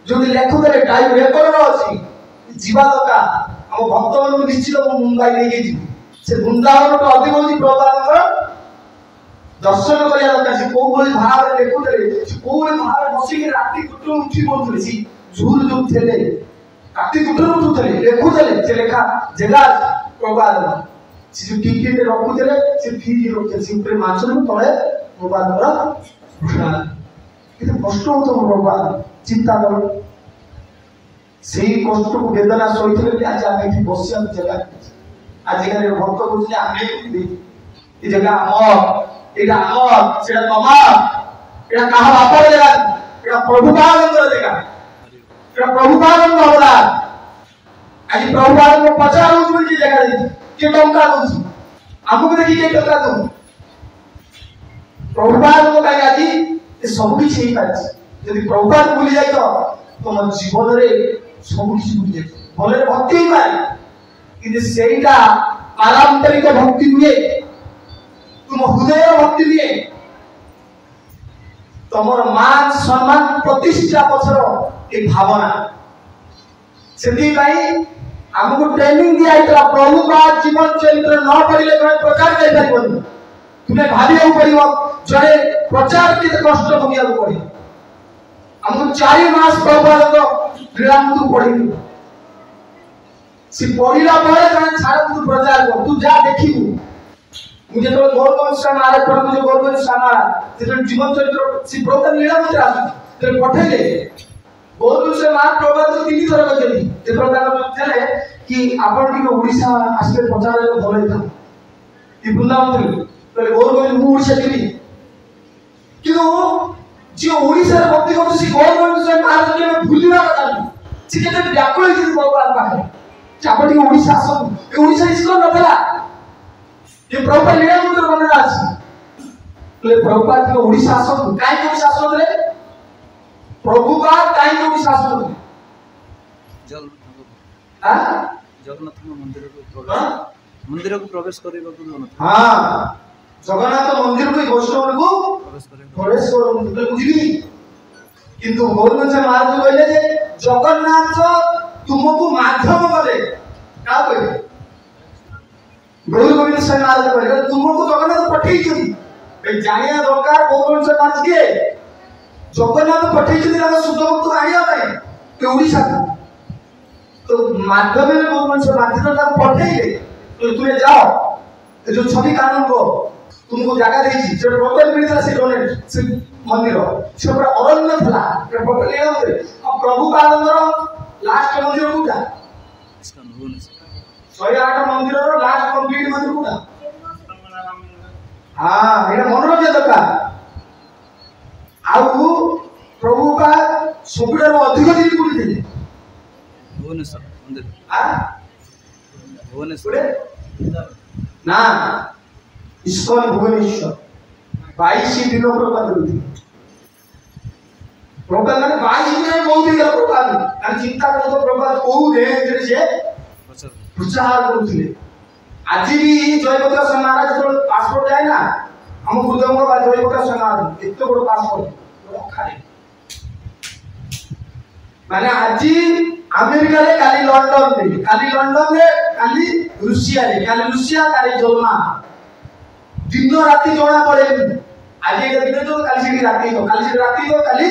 जो लेखो दे टाइम रेकर्ड अछि जीवा दका हम भक्त मन निश्चित मुंबई ले जी से वृंदावन तो अधिक होती प्रभु बारंबार दर्शन करिया दरकार से को बोली भाव रे देखुले से को बोली भाव रे बसी के राती कुटु उठी बोलुले सी झूल जो थेले राती कुटु उठुले देखुले से लेखा जगह प्रबाद से जो टिकट रे रखुले से फीरी रखते से ऊपर माछर में तळे प्रबाद पर घोषणा किते कष्ट होतो प्रबाद चिंता करो सेही कष्ट को वेदना सहितले कि आज आमे एठी बसिया जगह आज एखाने भक्त कहउले आमे ए जगह हमर एटा हमर सेटा तमार एटा कहा बापर जगह एटा प्रभु बारंबार जगह एटा प्रभु बारंबार होला आज प्रभु बारंबार पचार उठ बोली जगह दे के टंका दउछि हमको देखि के टंका दउ प्रभु बारंबार का आज ए सब किछ हे पाछि यदि प्रभु बार भूली जाय तो तुम जीवन रे सब किछ भूली जाय भले भक्ति ही पाए कि सेटा पारंपरिक भक्ति हुए तुम हृदय भक्ति लिए तमर मान सम्मान प्रतिष्ठा पछर ए भावना सेति भाई हमको ट्रेनिंग दिया इतला प्रभु का जीवन चरित्र न पढ़िले तमे प्रचार कर परिबन तुमे भाबियो पड़िबो जड़े प्रचार के कष्ट भोगिया को पड़ी हमको 4 मास प्रभु का विराम तू पढ़िबी से पढ़िला परे तमे छाड़ तू प्रचार कर तू जा देखिबू मुझे तो गौरव समारा पर मुझे गौरव समारा तेरे जीवन चरित्र से प्रभु लीला मत आसु तेरे पठेले गौरव से मार प्रभु तो 3 थर कहली जे प्रकार चले कि आपण की ओडिसा आसले प्रचार रे भले था ई वृंदावन तो गौरव मु ओडिसा दिली किनो जे ओडिसा रे भक्ति करछ से गौरव से मार के भूलिबा କଥା से केते व्याकुल जे भगवान पाखे आपण की ओडिसा आसु ए ओडिसा इसको नथला ये प्रभुपाद लीला मंदिर बनना अछि ले प्रभुपाद के ओडिसा शासन काई के शासन रे प्रभुपाद काई के शासन रे जगन्नाथ मंदिर को प्रवेश करने को हाँ जगन्नाथ मंदिर को वैष्णव को प्रवेश कर बुझी किंतु गौरव से महाराज कहले जे जगन्नाथ तुमको माध्यम करे का कहले गौर गोविंद से महाराज कहले तुमको जगन्नाथ पठेई छथि जानिया दरकार गौरव से महाराज के जगन्नाथ पठेई छथि ताका शुद्ध भक्त आनिया पाए के ओडिसा तो माध्यम में गौरव से माध्यम का पठेइले तो तुम्हें जाओ जो छवि कानून को तुमको जगह देछि से प्रोटोकॉल मिलता से डोनेट से मंदिर से पूरा अरण्य थला प्रोटोकॉल ले होते अब प्रभु पादंगर लास्ट मंदिर कोटा 108 मंदिर रो लास्ट कंप्लीट मंदिर कोटा हां एटा मन रखे दरकार आउ प्रभु का सबुठार अधिक दिन पुरी थे भुवनेश्वर मंदिर हां भुवनेश्वर ना इस्कॉन भुवनेश्वर 22 दिन प्रपात होती प्रपात माने 22 दिन बहुत ही प्रपात और चिंता करतो प्रपात को रेंज से प्रचार करथिले आज भी जयप्रकाश महाराज जो पासपोर्ट जाए ना हम गुरुदेव को जयप्रकाश महाराज इतने बड़ पासपोर्ट खाली माने आज अमेरिका रे काली लंदन रे काली रूसिया रे काली रूसिया काली जर्मन दिन राति जोड़ा पड़े आज एक दिन तो काली से राति तो काली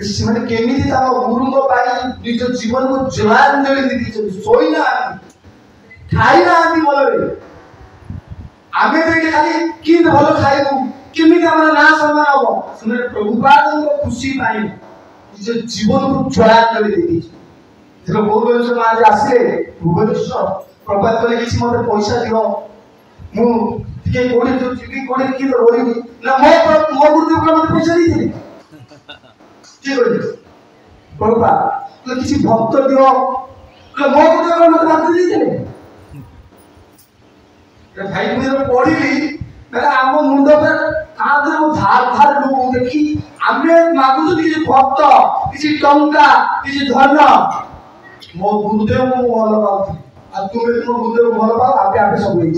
इस माने केमिति ता गुरु को पाई निज जीवन को जलांजलि दी सोई ना खाई ना आदि बोलरे आमे तो खाली किन भलो खाइबु केमिति हमरा ना सम्मान हो सुने प्रभुपाद को खुशी पाई निज जीवन को जलांजलि दी जेरो गौरव से आज आसे भुवनेश्वर प्रभात करे किछि मते पैसा दियो मु के कोडी तो जिबी कोडी की तो रोई ना मो गुरुदेव को मते पैसा दी की कोडी बाबा तो किसी भक्त दियो तो मो गुरुदेव को मते बात दी दे रे भाई मुझे पढ़िली मेरा आम मुंड पर कादर वो धार लोग देखी आमे मागु किसी भक्त किसी टंका किसी धन मो गुरुदेव को भल पाउ आ तुमे तुम गुरुदेव को भल पाउ आपे आपे सब होई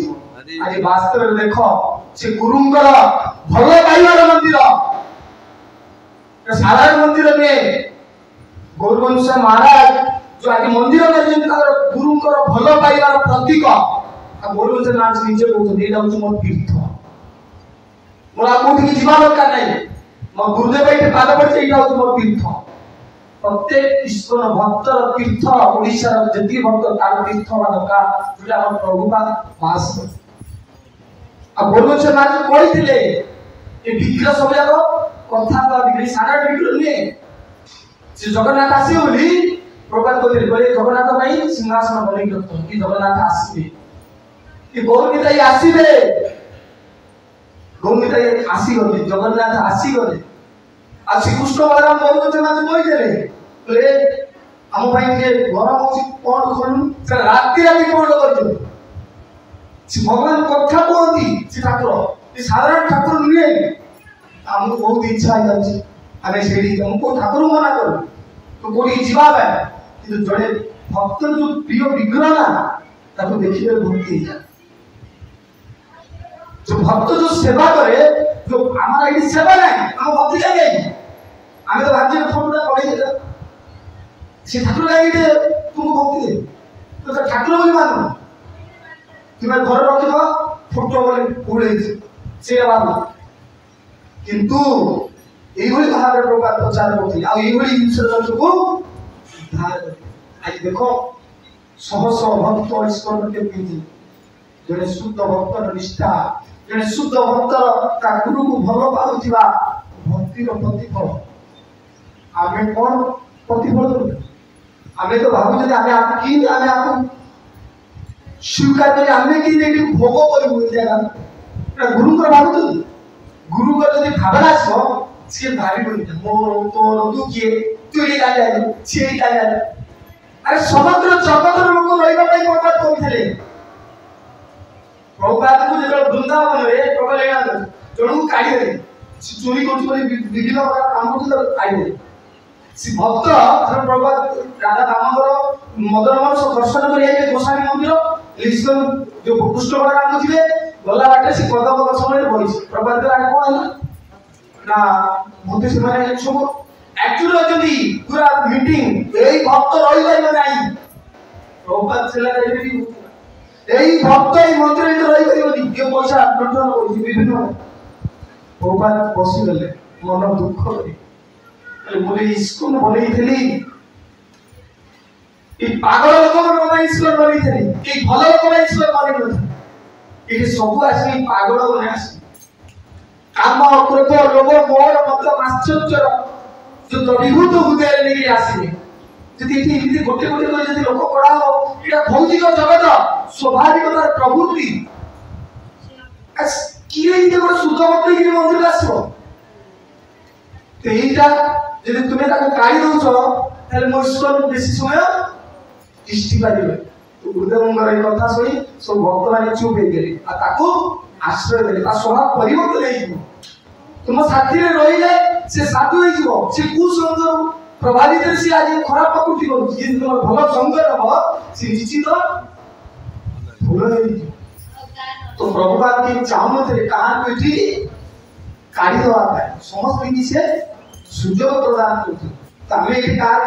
आज वास्तव में देखो से गुरुंकर भल पाइबार मंदिर साधारण मंदिर में गौरवंश महाराज जो आज मंदिर में गुरुंकर भल पाइबार प्रतीक आ गौरवंश नाच निजे कहते एटा हूँ मोर तीर्थ मोर आ कोठी जीवा दरकार नहीं मो गुरुदेव एटे पाद पड़ছে एटा हूँ मोर तीर्थ प्रत्येक ईश्वर भक्तर तीर्थ ओडिसा जति भक्त तार तीर्थ दरकार जोटा हम प्रभु का वास आ बोलो से माज कहिथिले ए विग्रह सब जाको कथा का विग्रह सारा विग्रह ने से जगन्नाथ आसी बोली प्रभात को बोले जगन्नाथ भाई सिंहासन बनै रखतो कि जगन्नाथ आसीबे कि गौरमिताई आसीबे गौरमिताई आसी गले जगन्नाथ आसी गले आ श्री कृष्ण बलराम बोलो से माज कहिथिले बोले हम भाई के गरम होसी कोन खोलु से राति राति कोन करजो भगवान कथा कहती से ठाकुर साधारण ठाकुर नुहे हमको बहुत इच्छा है जाछि आमे सेडी हमको ठाकुर मना कर तो कोडी जीवा बे कि जड़े भक्त जो प्रिय विग्रह ना ताको देखिबे भक्ति जा जो भक्त जो सेवा करे जो हमारा ये सेवा नहीं हम भक्ति जाए आमे तो राज्य फोटोटा पड़े दे से ठाकुर लागे तुमको भक्ति दे तो ठाकुर बोली मानो तुम्हें घर रखी दो फोटो बोले उड़े से बाबा किंतु एई भली भाबरे प्रभात प्रचार करथि आ एई भली इंश्योरेंस को उद्धार आज देखो सहस भक्त ईश्वर के पीति जने शुद्ध भक्तर निष्ठा जने शुद्ध भक्तर ता गुरु को भलो पाउथिबा भक्तिर प्रतिफल आमे कोन प्रतिफल करू आमे तो भाबु जे आमे आप की आमे आप स्वीकार करे आमे की नेटी भोग करबो ए जगह गुरु को भाबु तो गुरु को यदि भावना छो से भारी बोली मोर तोर तू किए तू ये का जाय से का जाय अरे समग्र जगत लोक रहिबा पई प्रभात करथिले प्रभात को जे वृंदावन रे प्रभु लेना जणु काढी दे चोरी कोठी बोली विभिन्न प्रकार काम करथिले काढी दे से भक्त धर प्रभुपाद राधा दामोदर मदन मोहन सब दर्शन करिया के गोसाई मंदिर लिस्टन जो कृष्ण बलराम थिबे गला बाटे से कदम दर्शन रे बइछ प्रभुपाद के आगे कोन ना भक्ति से माने सब एक्चुअली अजंदी पूरा मीटिंग एई भक्त रहि जाय नाही प्रभुपाद सेला रे एई भक्त एई मंदिर रे रहि करिवनी के पैसा लुटन होई विभिन्न प्रभुपाद बसी गले मन दुख करे मुझे स्कूल बनी थी पागल लोक स्कूल बनी थी भल लोक स्कूल बनी ये सब आस पागल बने आस काम क्रोध लोभ मोह मत आश्चर्य जो द्रवीभूत हृदय लेके आसवे गोटे गोटे लोक पढ़ा ये भौतिक जगत स्वाभाविकतार प्रवृत्ति किए गोटे शुद्धमत मंदिर आसो यदि तुम्हें काढ़ी दौच मो ईश्वर बेसी समय तिष्ठि पारे तो गुरुदेव कथा शुणी सब भक्त मैंने चुप हो आश्रय देते स्वभाव परिवर्तन तुम साथी रही जाए से साधु से कुसंग प्रभावित सी आज खराब प्रकृति कर तुम भल संग हम से निश्चित भूल तो प्रभुपाद के चाहून कहा काढ़ी दवा समस्त की से सुजोग प्रदान करते तो आम ये कार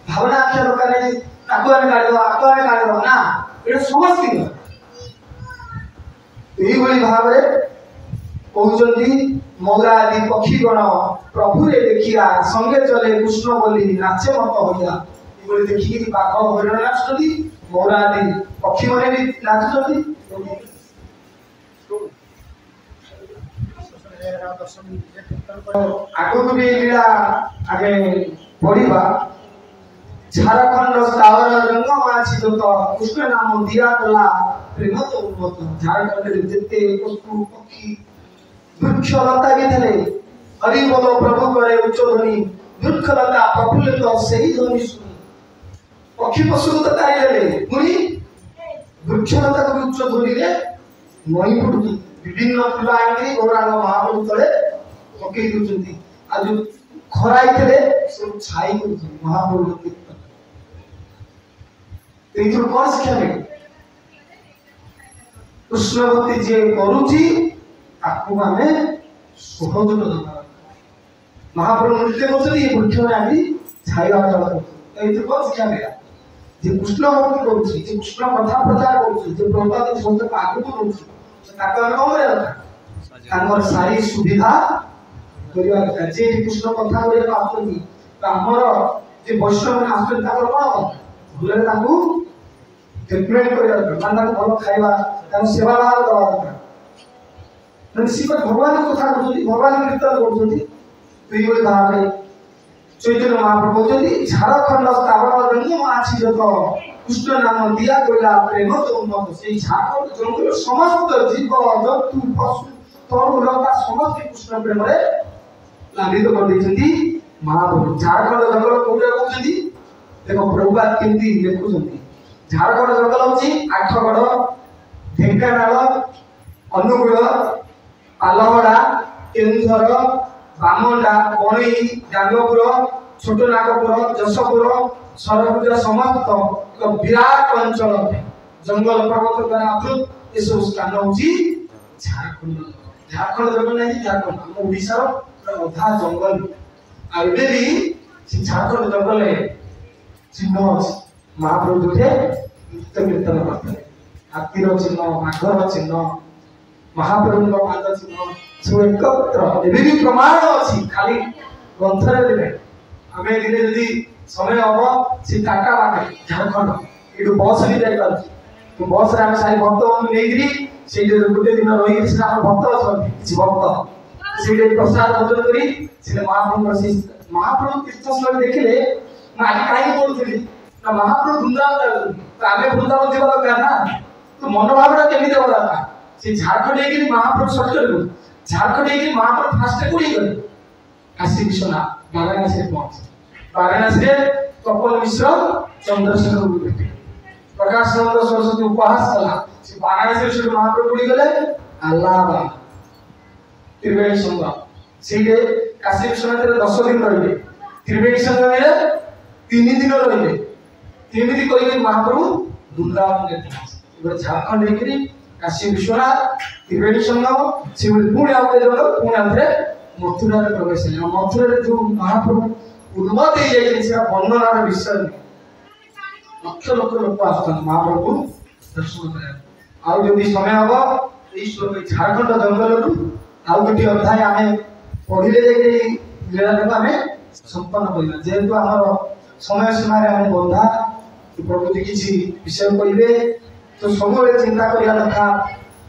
भावना आखिया दरकार नहीं ताको आमे काढ़ी दवा आको आमे काढ़ी दवा ना ये समस्त यही भली भाव में कहउचंती मौरा आदि पक्षीगण प्रभु रे देखिया संगे चले कृष्ण बोली नाचे मत होया ये बोली देखि कि बाघ हरिण नाचुती मौरा आदि पक्षी माने भी नाचुती आगु भी लीला आगे पढ़िबा झारखंड स्थावर रंग माछी जो तो कृष्ण नाम दिया गला प्रेम तो उन्नत झारखंड रे जते पशु पक्षी वृक्ष लता भी थले हरि बोलो प्रभु करे उच्च ध्वनि वृक्ष लता प्रफुल्लित सही ध्वनि सुनी पक्षी पशु तो ताई ले मुनि वृक्ष लता को उच्च ध्वनि रे नई फुटुती विभिन्न फूल आनी गौरांग महाप्रभु तले पकई दुचंती आज खराई थले सब छाई करछन महाप्रभु कीर्तन एथुर कोन शिक्षा मिले कृष्ण भक्ति जे करूची ताकू माने सहयोग दरकार महाप्रभु नृत्य करछन ये वृक्ष में आनी छाईवा चला एथुर कोन शिक्षा मिला जे कृष्ण भक्ति करूची जे कृष्ण कथा प्रचार करूची जे प्रभुपाद संत आगु करूची सारी सुविधा जे कृष्ण कथा आसुनी वैष्णव मैंने आसुन ट्रिटमेंट भल खाଇବା सेवा भाव दवा दरकार भगवान कथा भगवान कीर्तन कर भाव चैतन्य महाप्रभु कहते झारखंड स्थावर रंग माछी जो कृष्ण नाम दिया गला प्रेम तो उन्नत से झारखंड जंगल समस्त जीव जंतु पशु तरु लता समस्त कृष्ण प्रेम रे लालित कर देछंती महाप्रभु झारखंड जंगल कोटे कहउछंती देखो प्रभुपाद केमती लेखुछंती झारखंड जंगल होची आठगड़ ढेंकानाल अनुगुल पालहड़ा केन्दुझर बामंडा बणई डांगपुर छोट नागपुर जशपुर सरभुज समस्त एक विराट अंचल जंगल पर्वत द्वारा आवृत ये सब स्थान होची झारखंड झारखंड जंगल नहीं झारखंड हम ओडिसा रो अधा जंगल आबे भी से झारखंड जंगल है चिन्ह अछि महाप्रभु थे कीर्तन करते हाथीर चिन्ह माघर चिन्ह महाप्रभु का पाद चिन्ह सब एकत्र एबे भी प्रमाण अछि खाली ग्रंथ रे देबे हमें दिने यदि समय हम से टाटा बाटे झारखंड एटू बस भी जाई पारछि तो बस रे हम सारी भक्त हम नेगिरी से गोटे दिन रही से हम भक्त अछन किछि भक्त से प्रसाद भोजन करी से महाप्रभु तीर्थस्थल देखिले ना आज काई बोलुथिली ना महाप्रभु वृंदावन जाउथिली तो आमे वृंदावन जेबा दरकार ना तो मनोभावटा केमि देबा दरकार से झारखंड एगिरी महाप्रभु सत्य को झारखंड एगिरी महाप्रभु फास्ट कोडी गले काशी विश्वनाथ वाराणसी रे पहुंचे वाराणसी रे कपिल मिश्र चंद्रशेखर को भेटे प्रकाशानंद सरस्वती उपहास कला से वाराणसी से महाप्रभु कोडी गले अल्लाह त्रिवेणी संगम से काशी विश्वनाथ रे 10 दिन रहिबे त्रिवेणी संगमे 3 दिन रहिले 3 दिन कोई महाप्रभु वृंदावन के झारखंड हेकरी काशी विश्वनाथ त्रिवेणी संगम से पुणे आउते जलो पुणे आउते मथुरा रे प्रवेश है मथुरा रे जो महाप्रभु उन्मत हे जाय से वर्णनार विषय लक्ष लक्ष लोक आछन महाप्रभु दर्शन करे आ जदि समय हबो ईश्वर झारखंड जंगल रु आ गोटी अध्याय आमे पढिले जाय लीला आमे संपन्न करिबा जेहेतु हमर समय सीमा रे हम बंधा प्रभु जी किसी विषय कहिबे तो सब चिंता करिया दरकार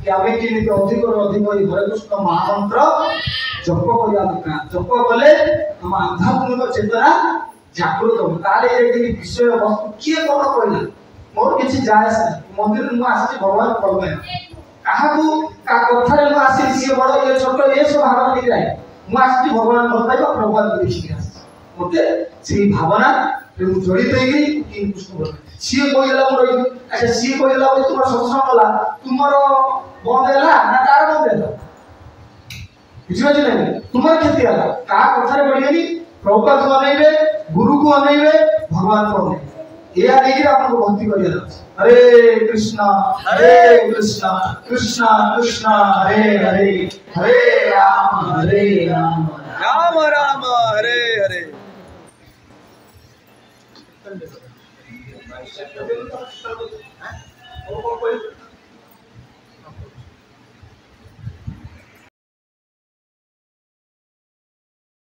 कि आमे केमिति अधिक अधिक हरे कृष्ण महामंत्र जप करिया दरकार जप कले हम आध्यात्मिक चेतना जागृत हो ताले जे विषय वस्तु किए कोन कहला मोर किछि जाय से मंदिर में आसी भगवान परमे काहाकू का कथारे में आसी सी बड़ ये छोट ये सब भावना नहीं जाए मु आसी भगवान परमे प्रभु देखि मते से भावना रे जड़ित होई कि कृष्ण बोल सी कोइला मोर अच्छा सी कोइला तुम सत्संग कला तुमरो बंद हैला ना कार बंद हैला बुझिबा जे नहीं तुमर खेती हैला का कथारे बढ़ियनी प्रभुपाद को अनैबे गुरु को अनैबे भगवान को अनैबे एया देखि आपन को भक्ति करिया हरे कृष्णा कृष्णा कृष्णा हरे हरे हरे राम राम राम हरे हरे Thank you.